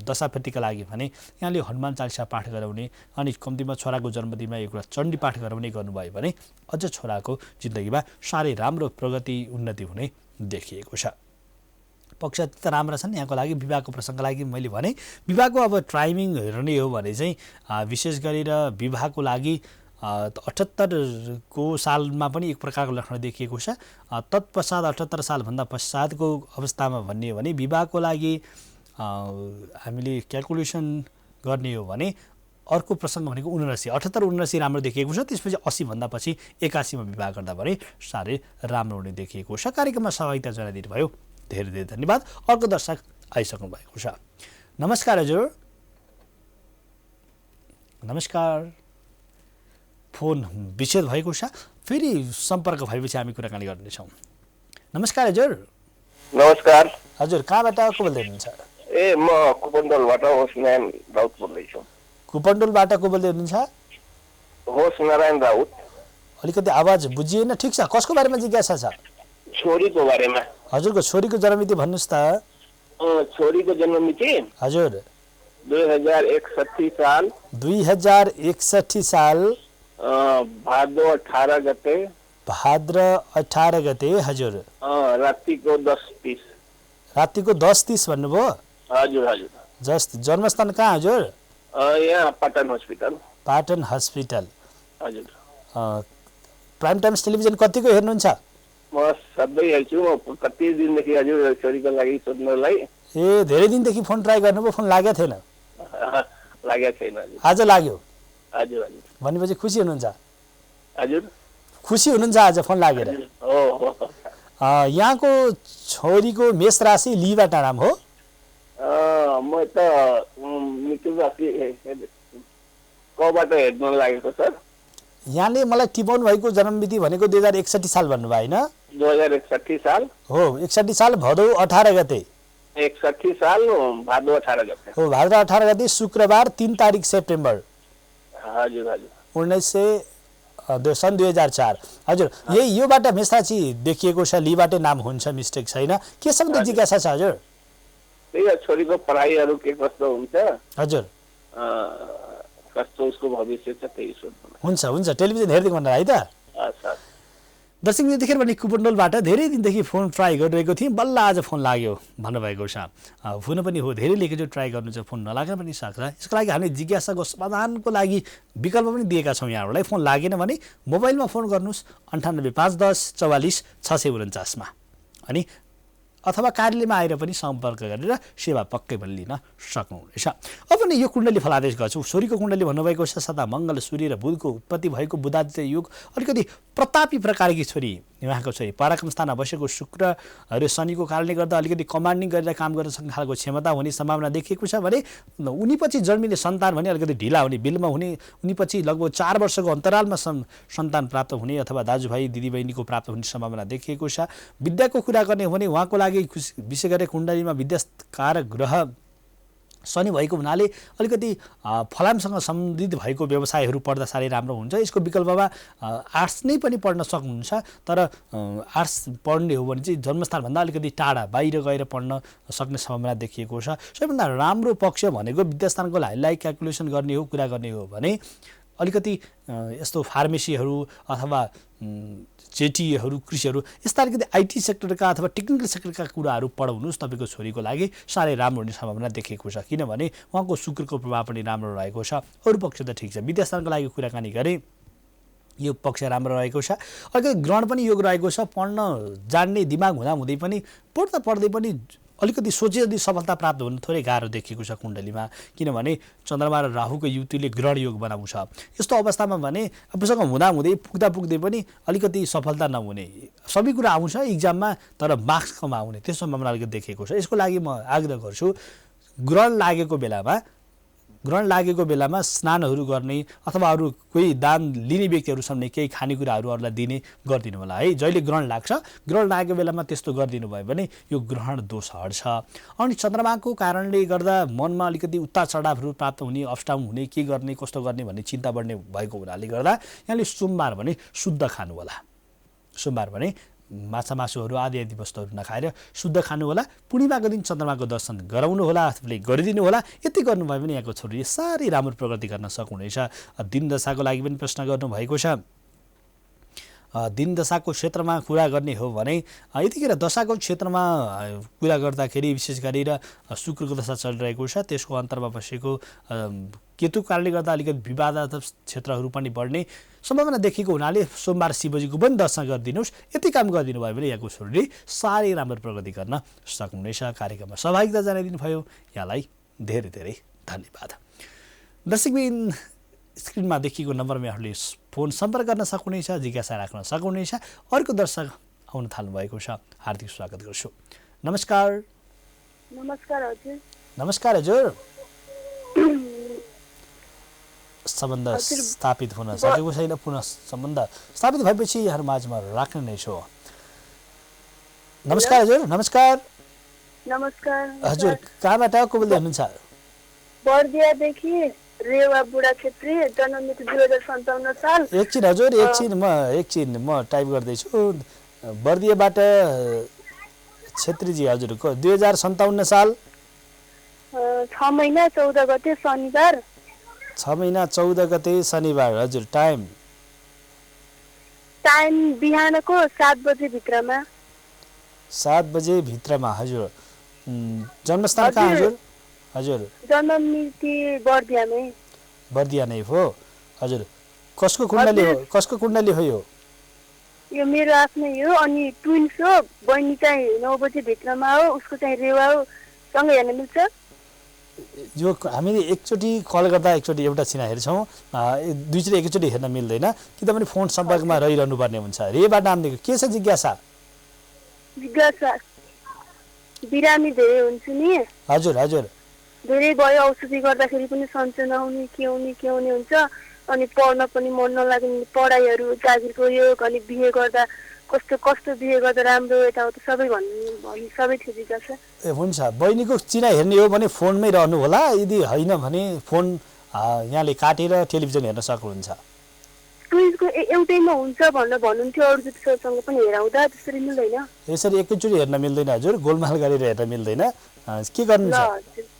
Speaker 1: दशाफेटीका लागि भने यहाँले हनुमान चालिसा पाठ गराउने अनि कम्तीमा छोराको जन्मदिनमा एक कुरा चण्डी पाठ गराउने गर्नुभयो भने अझ छोराको जिन्दगीमा साह्रै राम्रो प्रगति उन्नति हुने देखिएको छ। पक्ष त राम्रा छन् यहाँको लागि। विवाहको प्रसङ्गका लागि मैले भने विवाहको अब टाइमिङ हेर्ने हो भने चाहिँ विशेष गरेर विवाहको लागि 78 को सालमा पनि एक प्रकारको लक्षण देखिएको छ। तत्पश्चात 78 सालभन्दा पश्चातको अवस्थामा भन्ने हो भने विवाहको लागि हामीले क्यालकुलेसन गर्ने हो भने अर्को प्रसङ्ग भनेको 79, 78-79 राम्रो देखिएको छ। त्यसपछि 80 भन्दा पछि 81 मा विवाह गर्दा भने साह्रै राम्रो हुने देखिएको छ। कार्यक्रममा सहभागिता जनाइदिनु भयो, धेरै धेरै धन्यवाद। अर्को दर्शक आइसक्नु भएको छ। नमस्कार हजुर। नमस्कार। फोन विच्छेद भएको छ, फेरि सम्पर्क भएपछि हामी कुराकानी गर्नेछौँ। नमस्कार हजुर।
Speaker 5: नमस्कार
Speaker 1: हजुर, कहाँबाट को बोल्दै हुनुहुन्छ?
Speaker 5: म कुपन्डोलबाट होसनारायण राउत बोल्दैछु।
Speaker 1: कुपन्डोलबाट को बोल्दै हुनुहुन्छ?
Speaker 5: होसनारायण राउत।
Speaker 1: अलिकति आवाज बुझिएन ठिक छ। कसको बारेमा जिज्ञासा छ?
Speaker 5: छोरीको बारेमा।
Speaker 1: हजुरको छोरीको जन्ममिति भन्नुहोस् त।
Speaker 5: छोरीको जन्ममिति
Speaker 1: हजुर
Speaker 5: 2061 साल।
Speaker 1: 2061 साल
Speaker 5: भाद्र 18 गते।
Speaker 1: भाद्र 18 गते हजुर।
Speaker 5: रातिको 10:30।
Speaker 1: रातिको 10:30 भन्नुभयो?
Speaker 5: हजुर हजुर।
Speaker 1: जन्मस्थान कहाँ हजुर?
Speaker 5: यहाँ पाटन हस्पिटल।
Speaker 1: पाटन हस्पिटल
Speaker 5: हजुर।
Speaker 1: प्राइम टाइम्स टेलिभिजन कतिको हेर्नुहुन्छ?
Speaker 5: म सधैँ हेर्छु। कति दिनदेखि हजुर छोरीको लागि सोध्नलाई।
Speaker 1: ए धेरै दिनदेखि फोन ट्राई गर्नुभयो, फोन लागेको थिएन?
Speaker 5: लागेको छैन हजुर।
Speaker 1: आज लाग्यो?
Speaker 5: हजुर हजुर।
Speaker 1: भनेपछि खुसी हुनुहुन्छ?
Speaker 5: हजुर
Speaker 1: खुसी हुनुहुन्छ आज फोन लागेर? यहाँको छोरीको मेष राशि लिबाट नाम हो?
Speaker 5: म त मिथुन राशि कबाट हेर्न लागेको सर।
Speaker 1: यहाँले मलाई टिपाउनु भएको जन्ममिति भनेको 2061 साल भन्नुभयो होइन?
Speaker 5: 2061 साल
Speaker 1: हो। 61 साल भदौ 18 गते।
Speaker 5: 61 साल भाद्र 18 गते
Speaker 1: हो। भाद्र 18 गते शुक्रबार 3 तारिक सेप्टेम्बर।
Speaker 5: हजुर हजुर।
Speaker 1: सन् 2004 हजुर। यही योबाट मेष राशि देखिएको छ, लिबाटै नाम हुन्छ, मिस्टेक छैन। के सम्बन्धी जिज्ञासा छ हजुर?
Speaker 5: त्यही छोरीको पढाइहरू के कस्तो हुन्छ
Speaker 1: हजुर,
Speaker 5: कस्तो उसको भविष्य छ त्यही सोध्नु।
Speaker 1: हुन्छ हुन्छ टेलिभिजन हेर्दै गर्नु है त। दर्शक यतिखेर भने कुपनडोलबाट धेरै दिनदेखि फोन ट्राई गरिरहेको थिएँ, बल्ल आज फोन लाग्यो भन्नुभएको छ। हुन पनि हो, धेरैले एकचोटि ट्राई गर्नु चाहिँ फोन नलाग्न पनि सक्छ। यसको लागि हामीले जिज्ञासाको समाधानको लागि विकल्प पनि दिएका छौँ यहाँहरूलाई। फोन लागेन भने मोबाइलमा फोन गर्नुहोस् 98 510 44 649 अनि अथवा कार्यालयमा आएर पनि सम्पर्क गरेर सेवा पक्कै पनि लिन सक्नुहुनेछ। अब पनि यो कुण्डली फलादेश गर्छु। सूर्यको कुण्डली भन्नुभएको छ सदा मङ्गल सूर्य र बुधको उत्पत्ति भएको बुधादित्य योग, अलिकति प्रतापी प्रकारकी छोरी उहाँको छोरी। पराक्रम स्थानमा बसेको शुक्र र शनिको कारणले गर्दा अलिकति कमान्डिङ गरेर काम गर्न सक्ने खालको क्षमता हुने सम्भावना देखिएको छ भने उनीपछि जन्मिने सन्तान भने अलिकति ढिला हुने, विलम्ब हुने, उनीपछि लगभग 4 वर्षको अन्तरालमा सन्तान प्राप्त हुने अथवा दाजुभाइ दिदीबहिनीको प्राप्त हुने सम्भावना देखिएको छ। विद्याको कुरा गर्ने हो भने उहाँको लागि विशेष गरेर कुण्डलीमा विद्याकारक ग्रह शनि भएको हुनाले अलिकति फलामसँग सम्बन्धित भएको व्यवसायहरू पढ्दा साह्रै राम्रो हुन्छ। यसको विकल्पमा आर्ट्स नै पनि पढ्न सक्नुहुन्छ, तर आर्ट्स पढ्ने हो भने चाहिँ जन्मस्थानभन्दा अलिकति टाढा बाहिर गएर पढ्न सक्ने सम्भावना देखिएको छ। सबैभन्दा राम्रो पक्ष भनेको विद्यास्थानको हाइलाइट क्यालकुलेसन गर्ने हो, कुरा गर्ने हो भने अलिकति यस्तो फार्मेसीहरू अथवा जेटीहरू, कृषिहरू यस्ता अलिकति आइटी सेक्टरका अथवा टेक्निकल सेक्टरका कुराहरू पढाउनुहोस्। तपाईँको छोरीको लागि साह्रै राम्रो हुने सम्भावना देखिएको छ, किनभने उहाँको शुक्रको प्रभाव पनि राम्रो रहेको छ। अरू पक्ष त ठिक छ। विद्यास्थानको लागि कुराकानी गरे यो पक्ष राम्रो रहेको छ। अलिकति ग्रहण पनि योग रहेको छ। पढ्न जान्ने दिमाग हुँदै पनि पढ्दा पढ्दै पनि अलिकति सोचे यदि सफलता प्राप्त हुनु थोरै गाह्रो देखिएको छ कुण्डलीमा, किनभने चन्द्रमा र राहुको युतिले ग्रहण योग बनाउँछ। यस्तो अवस्थामा भने आफूसँग हुँदै पुग्दै पनि अलिकति सफलता नहुने, सबै कुरा आउँछ इक्जाममा तर मार्क्स कम आउने, त्यो सम्भावना अलिकति देखिएको छ। यसको लागि म आग्रह गर्छु ग्रहण लागेको बेलामा स्नानहरू गर्ने अथवा अरू कोही दान लिने व्यक्तिहरू सामने केही खानेकुराहरू अरूलाई दिने गरिदिनु होला है। जहिले ग्रहण लाग्छ, ग्रहण लागेको बेलामा त्यस्तो गरिदिनु भयो भने यो ग्रहण दोष हट्छ। अनि चन्द्रमाको कारणले गर्दा मनमा अलिकति उतार चढावहरू प्राप्त हुने, अपडाउन हुने, के गर्ने कसो गर्ने भन्ने चिन्ता बढ्ने भएको हुनाले गर्दा यहाँले सोमबार भने शुद्ध खानु होला। सोमबार भने माछा मासुहरू आदि वस्तुहरू नखाएर शुद्ध खानु होला। पूर्णिमाको दिन चन्द्रमाको दर्शन गराउनु होला, आफूले गरिदिनु होला। यति गर्नुभयो भने यहाँको छोरीले साह्रै राम्रो प्रगति गर्न सक्नुहुनेछ। दिन दशाको लागि पनि प्रश्न गर्नुभएको छ। दिन दशाको क्षेत्रमा कुरा गर्ने हो भने यतिखेर दशाको क्षेत्रमा कुरा गर्दाखेरि विशेष गरेर शुक्रको दशा चलिरहेको छ, त्यसको अन्तरमा बसेको केतु कारणले गर्दा अलिकति विवादात्मक क्षेत्रहरू पनि बढ्ने सम्भावना देखिएको हुनाले सोमबार शिवजीको पनि दर्शन गरिदिनुहोस्। यति काम गरिदिनु भयो भने यहाँको छोरीले साह्रै राम्रो प्रगति गर्न सक्नुहुनेछ। कार्यक्रममा सहभागिता जनाइदिनु भयो यहाँलाई धेरै धेरै धन्यवाद। दर्शकबिन स्क्रिनमा देखिएको नम्बरमा यहाँहरूले फोन सम्पर्क गर्न सक्नुहुनेछ, जिज्ञासा राख्न सक्नुहुनेछ। अर्को दर्शक आउन थाल्नु भएको छ, हार्दिक स्वागत गर्छु। नमस्कार।
Speaker 4: नमस्कार हजुर।
Speaker 1: नमस्कार हजुर। सम्बन्ध स्थापित हुन सकेको छैन, पुनः सम्बन्ध स्थापित भएपछि यहाँहरू माझमा राख्ने नै छु। नमस्कार हजुर। नमस्कार।
Speaker 4: नमस्कार
Speaker 1: हजुर कहाँबाट को बोल्दै हुनुहुन्छ?
Speaker 4: बर्दियादेखि रेवा बुढा छेत्री, जन्ममिति 2057 साल।
Speaker 1: एकछिन हजुर, एकछिन म टाइप गर्दैछु। बर्दियाबाट छेत्रीजी हजुरको 2057 साल
Speaker 4: 6 महिना 14 गते शनिबार।
Speaker 1: 6 महिना 14 गते शनिबार। हजुर टाइम
Speaker 4: बिहानको 7 बजे भित्रमा।
Speaker 1: 7 बजे भित्रमा। हजुर जन्मस्थान कहाँ हजुर? हजुर
Speaker 4: जन्ममिति बर्दियामै।
Speaker 1: बर्दिया नै हो। हजुर कसको कुण्डली हो? कसको कुण्डली हो यो?
Speaker 4: यो मेरो आफ्नै हो। अनि ट्विन्स हो। बहिनी चाहिँ 9 बजे भित्रमा हो, उसको चाहिँ रेवा हो। सँगै हेर्न मिल्छ?
Speaker 1: यो हामीले एकचोटि कल गर्दा एकचोटि एउटा छिना हेर्छौँ, दुईचोटि एकचोटि हेर्न मिल्दैन कि त पनि फोन सम्पर्कमा रहिरहनु पर्ने हुन्छ। रेवा नाम दिएको के छ जिज्ञासा?
Speaker 4: बिरामी धेरै हुन्छ नि।
Speaker 1: हजुर हजुर
Speaker 4: धेरै भयो, औषधि गर्दाखेरि पनि सन्चो नहुने, के हुने हुन्छ। अनि पढ्न पनि मन नलाग्ने, पढाइहरू जागिरको योग, अनि बिहे गर्दा कस्तो बिहे गर्दा राम्रो, यताउता सबै भन्ने सबै थियो जिज्ञासा।
Speaker 1: ए हुन्छ। बहिनीको चिना हेर्ने हो भने फोनमै रहनु होला, यदि होइन भने फोन यहाँले काटेर टेलिभिजन हेर्न सक्नुहुन्छ।
Speaker 4: ट्विन्सको एउटैमा हुन्छ भनेर भन्नुहुन्थ्यो, अरू जतिसँग पनि हेराउँदा त्यसरी मिल्दैन?
Speaker 1: यसरी एकैचोटि हेर्न मिल्दैन हजुर, गोलमाल गरेर हेर्न मिल्दैन। के गर्नुहुन्छ?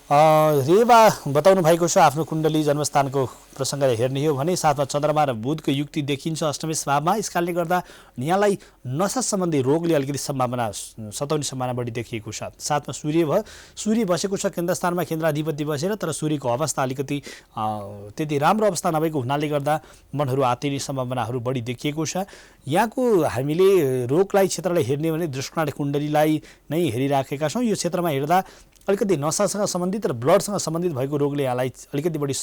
Speaker 1: रेवा बताउनु भएको छ आफ्नो कुण्डली जन्मस्थानको प्रसङ्गले हेर्ने हो भने साथमा चन्द्रमा र बुधको युक्ति देखिन्छ अष्टमेश भावमा। यस कारणले गर्दा यहाँलाई नसा सम्बन्धी रोगले अलिकति सम्भावना सताउने सम्भावना बढी देखिएको छ। साथमा सूर्य बसेको छ केन्द्र स्थानमा, केन्द्राधिपति बसेर, तर सूर्यको अवस्था अलिकति त्यति राम्रो अवस्था नभएको हुनाले गर्दा मनहरू आत्तिने सम्भावनाहरू बढी देखिएको छ। यहाँको हामीले रोगलाई क्षेत्रलाई हेर्ने भने दृष्टिकोणले कुण्डलीलाई नै हेरिराखेका छौँ। यो क्षेत्रमा हेर्दा अलिकति नसासँग सम्बन्धित र ब्लडसँग सम्बन्धित भएको रोगले यहाँलाई अलिकति बढी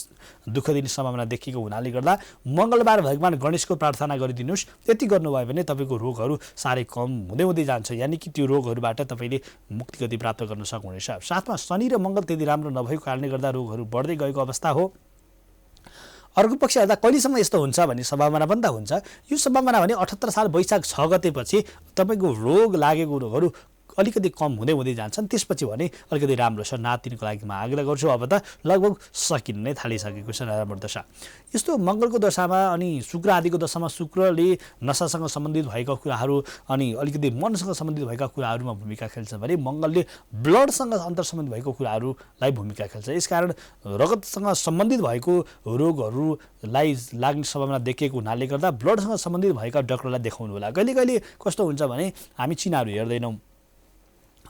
Speaker 1: दुःख दिने सम्भावना देखिएको हुनाले गर्दा मङ्गलबार भगवान् गणेशको प्रार्थना गरिदिनुहोस्। त्यति गर्नुभयो भने तपाईँको रोगहरू साह्रै कम हुँदै हुँदै जान्छ, यानि कि त्यो रोगहरूबाट तपाईँले मुक्ति गति प्राप्त गर्न सक्नुहुनेछ। साथमा शनि र मङ्गल त्यति राम्रो नभएको कारणले गर्दा रोगहरू बढ्दै गएको अवस्था हो। अर्को पक्ष हेर्दा कहिलेसम्म यस्तो हुन्छ भन्ने सम्भावना पनि त हुन्छ। यो सम्भावना भने 78 साल वैशाख 6 गतेपछि तपाईँको रोग लागेको रोगहरू अलिकति कम हुँदै हुँदै जान्छन्। त्यसपछि भने अलिकति राम्रो छ। नातिनको लागि म आग्रह गर्छु। अब त लगभग सकिन नै थालिसकेको छ नराम्रो दशा। यस्तो मङ्गलको दशामा अनि शुक्र आदिको दशामा शुक्रले नसासँग सम्बन्धित भएका कुराहरू अनि अलिकति मनसँग सम्बन्धित भएका कुराहरूमा भूमिका खेल्छ भने मङ्गलले ब्लडसँग अन्तर सम्बन्धित भएको कुराहरूलाई भूमिका खेल्छ। यसकारण रगतसँग सम्बन्धित भएको रोगहरूलाई लाग्ने सम्भावना देखिएको हुनाले गर्दा ब्लडसँग सम्बन्धित भएका डक्टरलाई देखाउनु होला। कहिले कहिले कस्तो हुन्छ भने हामी चिनाहरू हेर्दैनौँ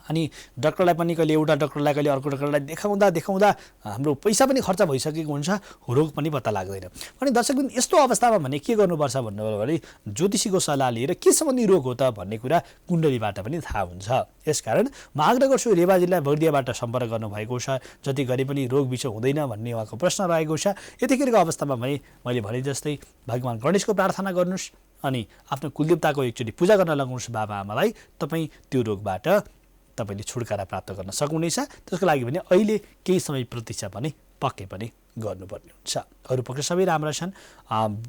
Speaker 1: अनि डक्टरलाई पनि कहिले एउटा डक्टरलाई कहिले अर्को डक्टरलाई देखाउँदा हाम्रो पैसा पनि खर्च भइसकेको हुन्छ, रोग पनि पत्ता लाग्दैन। अनि दर्शकबिन यस्तो अवस्थामा भने के गर्नुपर्छ भन्नुभयो भने ज्योतिषीको सल्लाह लिएर के सम्बन्धी रोग हो त भन्ने कुरा कुण्डलीबाट पनि थाहा हुन्छ। यसकारण म आग्रह गर्छु रेवा जिल्ला बर्दियाबाट सम्पर्क गर्नुभएको छ। जति गरे पनि रोग बिछो हुँदैन भन्ने उहाँको प्रश्न रहेको छ। यतिखेरको अवस्थामा भने मैले भने जस्तै भगवान् गणेशको प्रार्थना गर्नुहोस् अनि आफ्नो कुलदेवताको एकचोटि पूजा गर्न लगाउनुहोस् बाबा आमालाई। तपाईँ त्यो रोगबाट तपाईँले छुटकारा प्राप्त गर्न सक्नुहुनेछ। त्यसको लागि भने अहिले केही समय प्रतीक्षा पनि पक्कै पनि गर्नुपर्ने हुन्छ। अरू पक्ष सबै राम्रा छन्।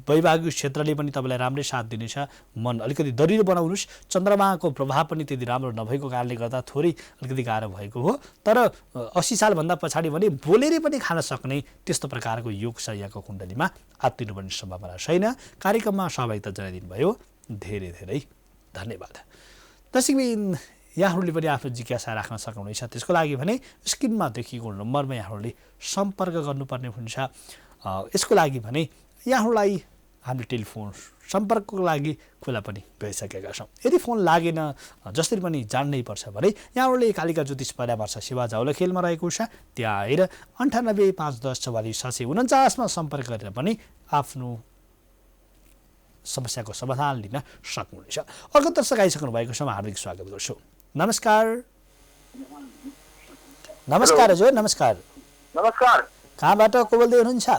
Speaker 1: वैवाहिक क्षेत्रले पनि तपाईँलाई राम्रै साथ दिनेछ। मन अलिकति दरिलो बनाउनुहोस्। चन्द्रमाको प्रभाव पनि त्यति राम्रो नभएको कारणले गर्दा थोरै अलिकति गाह्रो भएको हो। तर 80 सालभन्दा पछाडि भने बोलेरै पनि खान सक्ने त्यस्तो प्रकारको योग छ यहाँको कुण्डलीमा। आत्तिनुपर्ने सम्भावना छैन। कार्यक्रममा सहभागिता जनाइदिनु भयो, धेरै धेरै धन्यवाद। दर्शकबिन यहाँहरूले पनि आफ्नो जिज्ञासा राख्न सक्नुहुनेछ। त्यसको लागि भने स्क्रिनमा देखिएको नम्बरमा यहाँहरूले सम्पर्क गर्नुपर्ने हुन्छ। यसको लागि भने यहाँहरूलाई हामीले टेलिफोन सम्पर्कको लागि खुला पनि गरिसकेका छौँ। यदि फोन लागेन जसरी पनि जान्नै पर्छ भने यहाँहरूले कालिका ज्योतिष परामर्श सेवा जाउलाखेलमा रहेको छ, त्यहाँ आएर 98 510 44 749 सम्पर्क गरेर पनि आफ्नो समस्याको समाधान लिन सक्नुहुनेछ। अर्को दर्शक आइसक्नु भएको छ, म हार्दिक स्वागत गर्छु। नमस्कार। नमस्कार हजुर। नमस्कार।
Speaker 5: नमस्कार।
Speaker 1: कहाँबाट को बोल्दै हुनुहुन्छ?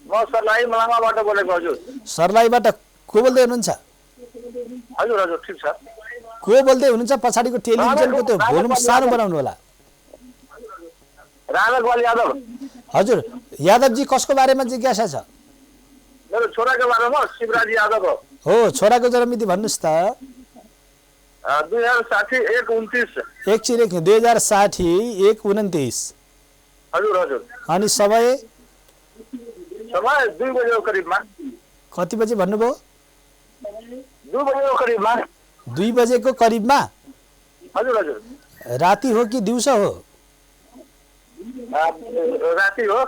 Speaker 5: म सरलाई मलाङबाट बोलेको हजुर।
Speaker 1: सरलाईबाट को बोल्दै हुनुहुन्छ?
Speaker 5: हजुर हजुर ठिक छ।
Speaker 1: को बोल्दै हुनुहुन्छ? पछाडिको टेलिभिजनको त्यो भोल्युम सानो बनाउनु होला।
Speaker 5: राजकपाल यादव।
Speaker 1: हजुर यादवजी कसको बारेमा जिज्ञासा छ?
Speaker 5: मेरो छोराको बारेमा शिवराज यादव
Speaker 1: हो। छोराको जन्ममिति भन्नुहोस् त।
Speaker 5: 2060 129।
Speaker 1: एकछिन 2060 129।
Speaker 5: हजुर हजुर।
Speaker 1: अनि समय
Speaker 5: 2 बजेको करिबमा।
Speaker 1: कति बजे भन्नुभयो?
Speaker 5: 2 बजेको करिबमा।
Speaker 1: 2 बजेको करिबमा?
Speaker 5: हजुर हजुर।
Speaker 1: राति हो कि दिउँसो हो?
Speaker 5: राति हो।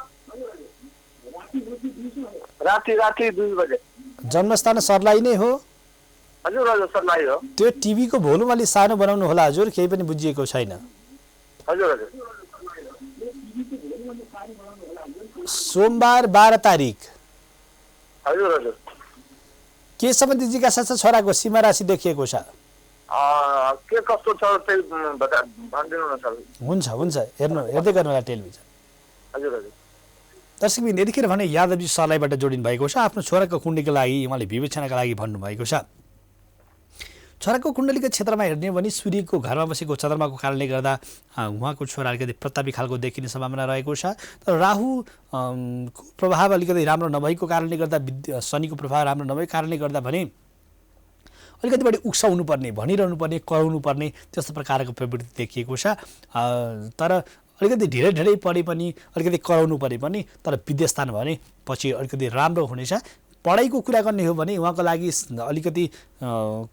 Speaker 5: राति 2 बजे।
Speaker 1: जन्मस्थान सर्लाही नै हो?
Speaker 5: हजुर हजुर सर्लाही हो।
Speaker 1: त्यो टिभीको भोल्युम अलि सानो बनाउनु होला हजुर, केही पनि बुझिएको छैन।
Speaker 5: हजुर हजुर।
Speaker 1: सोमबार 12 तारिक।
Speaker 5: हजुर हजुर।
Speaker 1: के सम्बन्धी जिज्ञासा छ? छोराको सीमा राशि देखिएको छ।
Speaker 5: के कस्तो छ त्यही भनिदिनु न सर।
Speaker 1: हुन्छ हुन्छ, हेर्दै गर्नु होला टेलिभिजन।
Speaker 5: हजुर हजुर।
Speaker 1: दर्शकबिन यतिखेर भने यादवजी सर्लाहीबाट जोडिनु भएको छ। आफ्नो छोराको कुण्डलीको लागि उहाँले विवेचनाका लागि भन्नुभएको छ। छोराको कुण्डलीको क्षेत्रमा हेर्ने हो भने सूर्यको घरमा बसेको चन्द्रमाको कारणले गर्दा उहाँको छोरा अलिकति प्रतापी खालको देखिने सम्भावना रहेको छ। तर राहुको प्रभाव अलिकति राम्रो नभएको कारणले गर्दा शनिको प्रभाव राम्रो नभएको कारणले गर्दा भने अलिकति बढी उक्साउनु पर्ने, भनिरहनु पर्ने, कराउनु पर्ने त्यस्तो प्रकारको प्रवृत्ति देखिएको छ। तर अलिकति ढिलै पढे पनि अलिकति कराउनु परे पनि तर विदेशस्थान भने पछि अलिकति राम्रो हुनेछ। पढाइको कुरा गर्ने हो भने उहाँको लागि अलिकति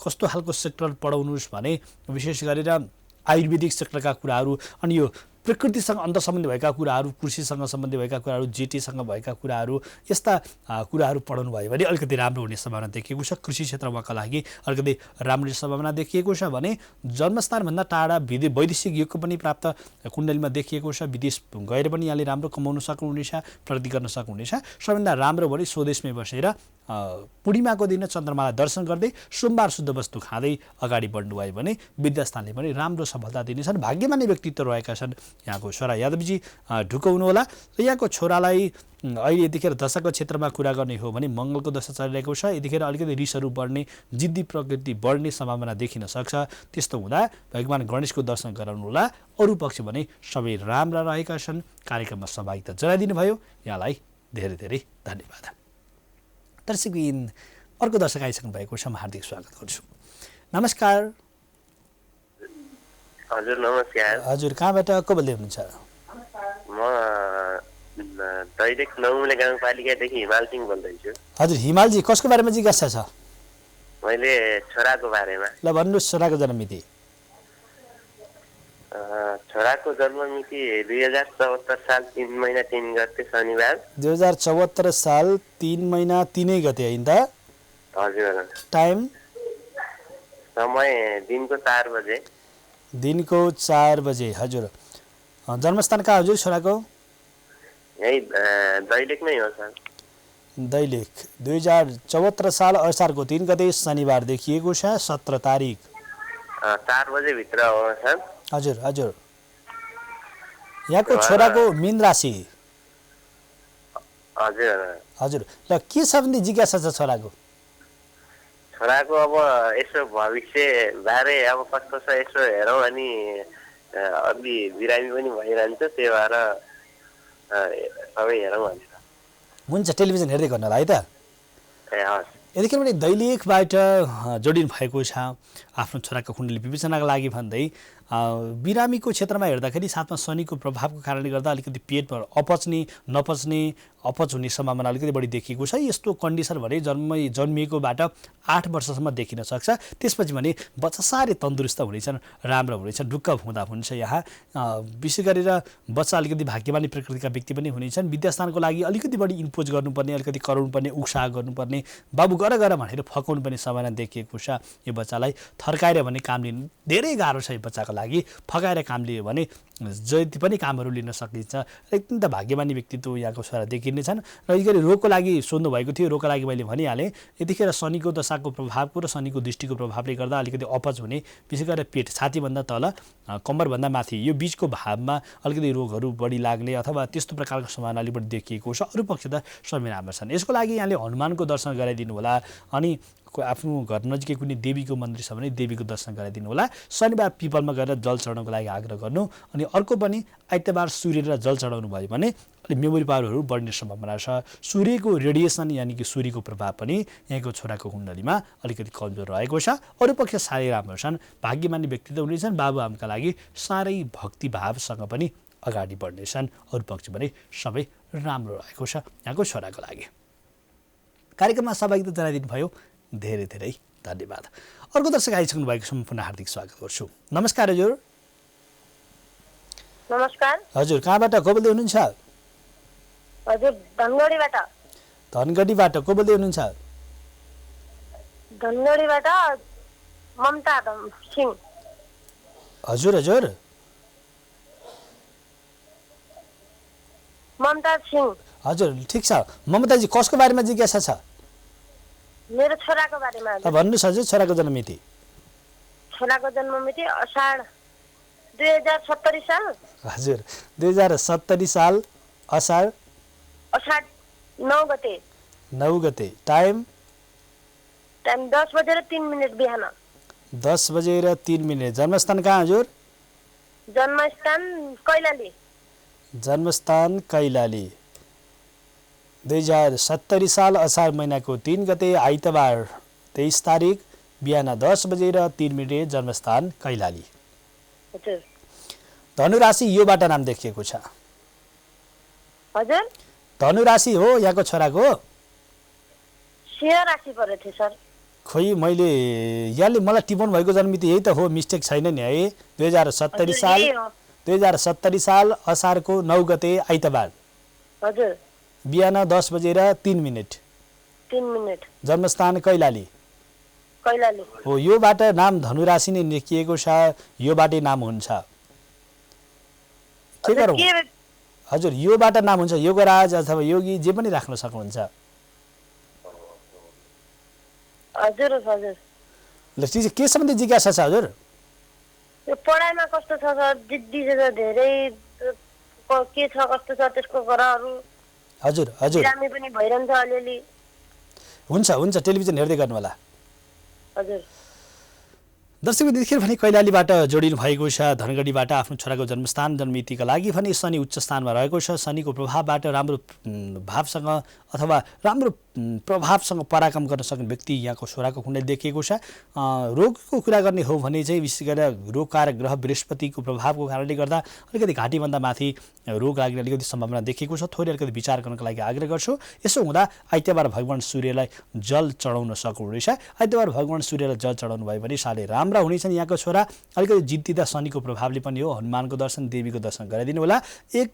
Speaker 1: कस्तो खालको सेक्टर पढाउनुहोस् भने विशेष गरेर आयुर्वेदिक सेक्टरका कुराहरू अनि यो प्रकृतिसँग अन्तर्सम्बन्धी भएका कुराहरू, कृषिसँग सम्बन्धी भएका कुराहरू, जेटीसँग भएका कुराहरू, यस्ता कुराहरू पढाउनु भयो भने अलिकति राम्रो हुने सम्भावना देखिएको छ। कृषि क्षेत्रमाका लागि अलिकति राम्रो सम्भावना देखिएको छ भने जन्मस्थानभन्दा टाढा वैदेशिक योगको पनि प्राप्त कुण्डलीमा देखिएको छ। विदेश गएर पनि यहाँले राम्रो कमाउन सक्नुहुनेछ, प्रगति गर्न सक्नुहुनेछ। सबैभन्दा राम्रो भने स्वदेशमै बसेर पूर्णिमाको दिन चन्द्रमालाई दर्शन गर्दै सोमबार शुद्ध वस्तु खाँदै अगाडि बढ्नुभयो भने विद्यास्थानले पनि राम्रो सफलता दिनेछन्। भाग्यमानी व्यक्तित्व रहेका छन् यहाँको छोरा यादवजी, ढुकाउनुहोला। र यहाँको छोरालाई अहिले यतिखेर दशाको क्षेत्रमा कुरा गर्ने हो भने मङ्गलको दशा चलिरहेको छ। यतिखेर अलिकति रिसहरू बढ्ने, जिद्दी प्रकृति बढ्ने सम्भावना देखिन सक्छ। त्यस्तो हुँदा भगवान् गणेशको दर्शन गराउनुहोला। अरू पक्ष भने सबै राम्रा रहेका छन्। कार्यक्रममा सहभागिता जनाइदिनु भयो, यहाँलाई धेरै धेरै धन्यवाद। दर्शकबिन अर्को दर्शक आइसक्नु भएको छ, म हार्दिक स्वागत गर्छु। नमस्कार।
Speaker 6: हजुर नमस्कार।
Speaker 1: हजुर कहाँबाट को बोल्दै हुनुहुन्छ?
Speaker 6: म दैलेख नौमुले गाउँपालिकादेखि हिमाल सिंह बोल्दैछु।
Speaker 1: हजुर हिमालजी, कसको बारेमा जिज्ञासा छ?
Speaker 6: मैले छोराको बारेमा।
Speaker 1: ल भन्नुहोस्, छोराको जन्ममिति।
Speaker 6: छोराको जन्ममिति 2074 साल 3 महिना 3 गते शनिबार।
Speaker 1: 2074 साल 3 महिना 3 गते होइन त?
Speaker 6: हजुर।
Speaker 1: टाइम?
Speaker 6: समय दिनको 4 बजे।
Speaker 1: दिनको 4 बजे। हजुर। जन्मस्थान कहाँ हजुर छोराको?
Speaker 6: यही दैलेखमै हो सर।
Speaker 1: दैलेख। 2074 साल असारको 3 गते शनिबार देखिएको छ, 17 तारिक।
Speaker 6: 4 बजे भित्र हो सर।
Speaker 1: हजुर हजुर। यहाँको छोराको मीन राशि?
Speaker 6: हजुर
Speaker 1: हजुर। ल के छ भन्ने जिज्ञासा छ छोराको?
Speaker 6: छोराको अब यसो भविष्य बारे अब कस्तो छ यसो हेरौँ अनि अलि बिरामी पनि भइरहन्छ, त्यही भएर सबै हेरौँ भनेर।
Speaker 1: हुन्छ, टेलिभिजन हेर्दै गर्नु होला है त।
Speaker 6: ए हस्।
Speaker 1: यतिखेर पनि दैलेखबाट जोडिनु भएको छ आफ्नो छोराको कुण्डली विवेचनाका लागि भन्दै। बिरामीको क्षेत्रमा हेर्दाखेरि साथमा शनिको प्रभावको कारणले गर्दा अलिकति पेटमा नपच्ने अपच हुने सम्भावना अलिकति बढी देखिएको छ। यस्तो कन्डिसन भने जन्मिएकोबाट 8 वर्षसम्म देखिन सक्छ। त्यसपछि भने बच्चा साह्रै तन्दुरुस्त हुनेछन्, राम्रो हुनेछन्, ढुक्क हुँदा हुन्छ। यहाँ विशेष गरेर बच्चा अलिकति भाग्यमानी प्रकृतिका व्यक्ति पनि हुनेछन्। विद्यास्थानको लागि अलिकति बढी इम्पोज गर्नुपर्ने, अलिकति कराउनुपर्ने, उत्साह गर्नुपर्ने, बाबु गर भनेर फकाउनु पर्ने सम्भावना देखिएको छ। यो बच्चालाई थर्काएर भने काम लिनु धेरै गाह्रो छ। यो बच्चाको लागि फकाएर काम लियो भने जति पनि कामहरू लिन सकिन्छ। एकदम त भाग्यमानी व्यक्तित्व यहाँको छोरा देखिनेछन्। र यसरी रोगको लागि सोध्नु भएको थियो, रोगको लागि मैले भनिहालेँ। यतिखेर शनिको दशाको प्रभावको र शनिको दृष्टिको प्रभावले गर्दा अलिकति अपच हुने, विशेष गरेर पेट, छातीभन्दा तल, कम्मरभन्दा माथि यो बिचको भागमा अलिकति रोगहरू बढी लाग्ने अथवा त्यस्तो प्रकारको सम्भावना अलिक बढी देखिएको छ। अरू पक्ष त सबै राम्रो छन्। यसको लागि यहाँले हनुमानको दर्शन गराइदिनु होला। अनि आफ्नो घर नजिकै कुनै देवीको मन्दिर छ भने देवीको दर्शन गराइदिनु होला। शनिबार पिपलमा गएर जल चढाउनको लागि आग्रह गर्नु। अनि अर्को पनि आइतबार सूर्य र जल चढाउनु भयो भने अलिक मेमोरी पावरहरू बढ्ने सम्भावना छ। सूर्यको रेडिएसन यानि कि सूर्यको प्रभाव पनि यहाँको छोराको कुण्डलीमा अलिकति कमजोर रहेको छ। अरू पक्ष साह्रै राम्रो छन्, भाग्यमानी व्यक्तित्व हुनेछन्। बाबुआमाका लागि साह्रै भक्तिभावसँग पनि अगाडि बढ्नेछन्। अरू पक्ष पनि सबै राम्रो रहेको छ यहाँको छोराको लागि। कार्यक्रममा सहभागिता जनाइदिनु भयो, धेरै धेरै धन्यवाद। अर्को दर्शक आइसक्नु भएको छ, म पुनः हार्दिक स्वागत गर्छु। नमस्कार हजुर।
Speaker 7: नमस्कार
Speaker 1: हजुर कहाँबाट को बोल्दै हुनुहुन्छ?
Speaker 7: हजुर धनगढीबाट।
Speaker 1: धनगढीबाट को बोल्दै हुनुहुन्छ?
Speaker 7: धनगढीबाट ममता सिंह।
Speaker 1: हजुर हजुर।
Speaker 7: ममता सिंह।
Speaker 1: हजुर ठिक छ। ममताजी कसको बारेमा जिज्ञासा छ?
Speaker 7: मेरो छोराको बारेमा।
Speaker 1: भन्नुहोस् हजुर, छोराको जन्ममिति।
Speaker 7: छोराको जन्ममिति असार 2070 साल।
Speaker 1: हजुर 2070 साल असार
Speaker 7: 9 गते।
Speaker 1: 9 गते। टाइम?
Speaker 7: टाइम 10:03 बिहान।
Speaker 1: 10:03। जन्मस्थान कहाँ हजुर?
Speaker 7: जन्मस्थान कैलाली।
Speaker 1: जन्मस्थान कैलाली। 2070 साल असार महिनाको 3 गते आइतबार 23 तारिक बिहान 10:03। जन्मस्थान कैलाली।
Speaker 7: हजुर।
Speaker 1: धनुराशि योबाट नाम देखिएको छ।
Speaker 7: हजुर
Speaker 1: धनुराशि हो यहाँको छोराको?
Speaker 7: सिंह राशि परेको थियो सर।
Speaker 1: खोइ मैले यहाँले मलाई टिपाउनु भएको जन्ममिति यही त हो, मिस्टेक छैन नि है? 2070 साल 2070 साल असारको 9 गते आइतबार
Speaker 7: हजुर
Speaker 1: बिहान 10 बजेर 3 मिनेट
Speaker 7: 3 मिनेट
Speaker 1: जन्मस्थान कैलाली
Speaker 7: कैलाली
Speaker 1: हो। योबाट नाम धनुराशि नै लेखिएको छ, योबाट नाम हुन्छ के गरौँ हजुर? योबाट नाम हुन्छ योगराज अथवा योगी जे पनि राख्न सक्नुहुन्छ।
Speaker 7: हजुर हजुर
Speaker 1: ल ठिक छ, के सम्बन्धी जिज्ञासा छ हजुर?
Speaker 7: यो पढाइमा कस्तो छ सर? जिद्दी छ धेरै के छ कस्तो छ त्यसको ग्रहहरू?
Speaker 1: हजुर हजुर
Speaker 7: बिरामी पनि भइरहन्छ अलिअलि।
Speaker 1: हुन्छ हुन्छ, टेलिभिजन हेर्दै गर्नु होला।
Speaker 7: हजुर
Speaker 1: दर्शक देखिर भने कैलालीबाट जोडिनु भएको छ, धनगढीबाट आफ्नो छोराको जन्मस्थान जन्ममितिका लागि भने शनि उच्च स्थानमा रहेको छ। शनिको प्रभावबाट राम्रो भावसँग अथवा राम्रो प्रभावसँग पराक्रम गर्न सक्ने व्यक्ति यहाँको छोराको कुण्डली देखिएको छ। रोगको कुरा गर्ने हो भने चाहिँ विशेष गरेर रोगकारक ग्रह बृहस्पतिको प्रभावको कारणले गर्दा अलिकति घाँटीभन्दा माथि रोग लाग्ने अलिकति सम्भावना देखिएको छ। थोरै अलिकति विचार गर्नको लागि आग्रह गर्छु। यसो हुँदा आइतबार भगवान सूर्यलाई जल चढाउन सक्नुहुनेछ। आइतबार भगवान सूर्यलाई जल चढाउनु भयो भने साह्रै राम्रा हुनेछन् यहाँको छोरा। अलिकति जिद्दिँदा शनिको प्रभावले पनि हो। हनुमानको दर्शन, देवीको दर्शन गराइदिनु होला। एक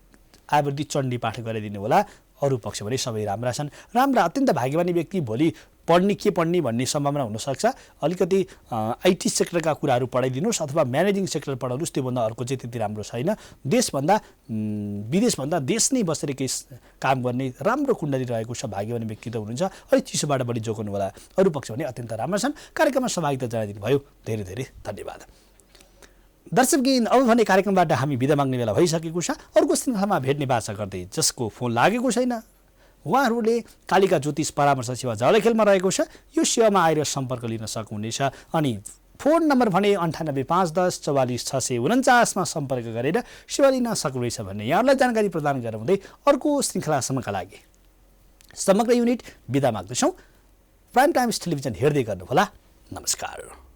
Speaker 1: आवर्ती चण्डी पाठ गराइदिनु होला। अरू पक्ष भने सबै राम्रा छन्। राम्रा अत्यन्त भाग्यमानी व्यक्ति भोलि पढ्ने के पढ्ने भन्ने सम्भावना हुनसक्छ। अलिकति आइटी सेक्टरका कुराहरू पढाइदिनुहोस् अथवा म्यानेजिङ सेक्टर पढाउनुहोस्, त्योभन्दा अर्को चाहिँ त्यति राम्रो छैन। देशभन्दा विदेशभन्दा देश नै बसेर केही काम गर्ने राम्रो कुण्डली रहेको छ, भाग्यमानी व्यक्तित्व हुनुहुन्छ। अलिक चिसोबाट बढी जोगाउनु होला। अरू पक्ष भने अत्यन्त राम्रा छन्। कार्यक्रममा सहभागिता जनाइदिनु भयो, धेरै धेरै धन्यवाद। दर्शकगण, अब भने कार्यक्रमबाट हामी बिदा माग्ने बेला भइसकेको छ। अर्को श्रृङ्खलामा भेट्ने बाचा गर्दै जसको फोन लागेको छैन उहाँहरूले कालिका ज्योतिष परामर्श सेवा जलखेलमा रहेको छ, यो सेवामा आएर सम्पर्क लिन सक्नुहुनेछ। अनि फोन नम्बर भने 985110 44 649 सम्पर्क गरेर सेवा लिन सक्नुहुनेछ भन्ने यहाँलाई जानकारी प्रदान गराउँदै अर्को श्रृङ्खलासम्मका लागि समग्र युनिट बिदा माग्दछौँ। प्राइम टाइम्स टेलिभिजन हेर्दै गर्नुहोला। नमस्कार।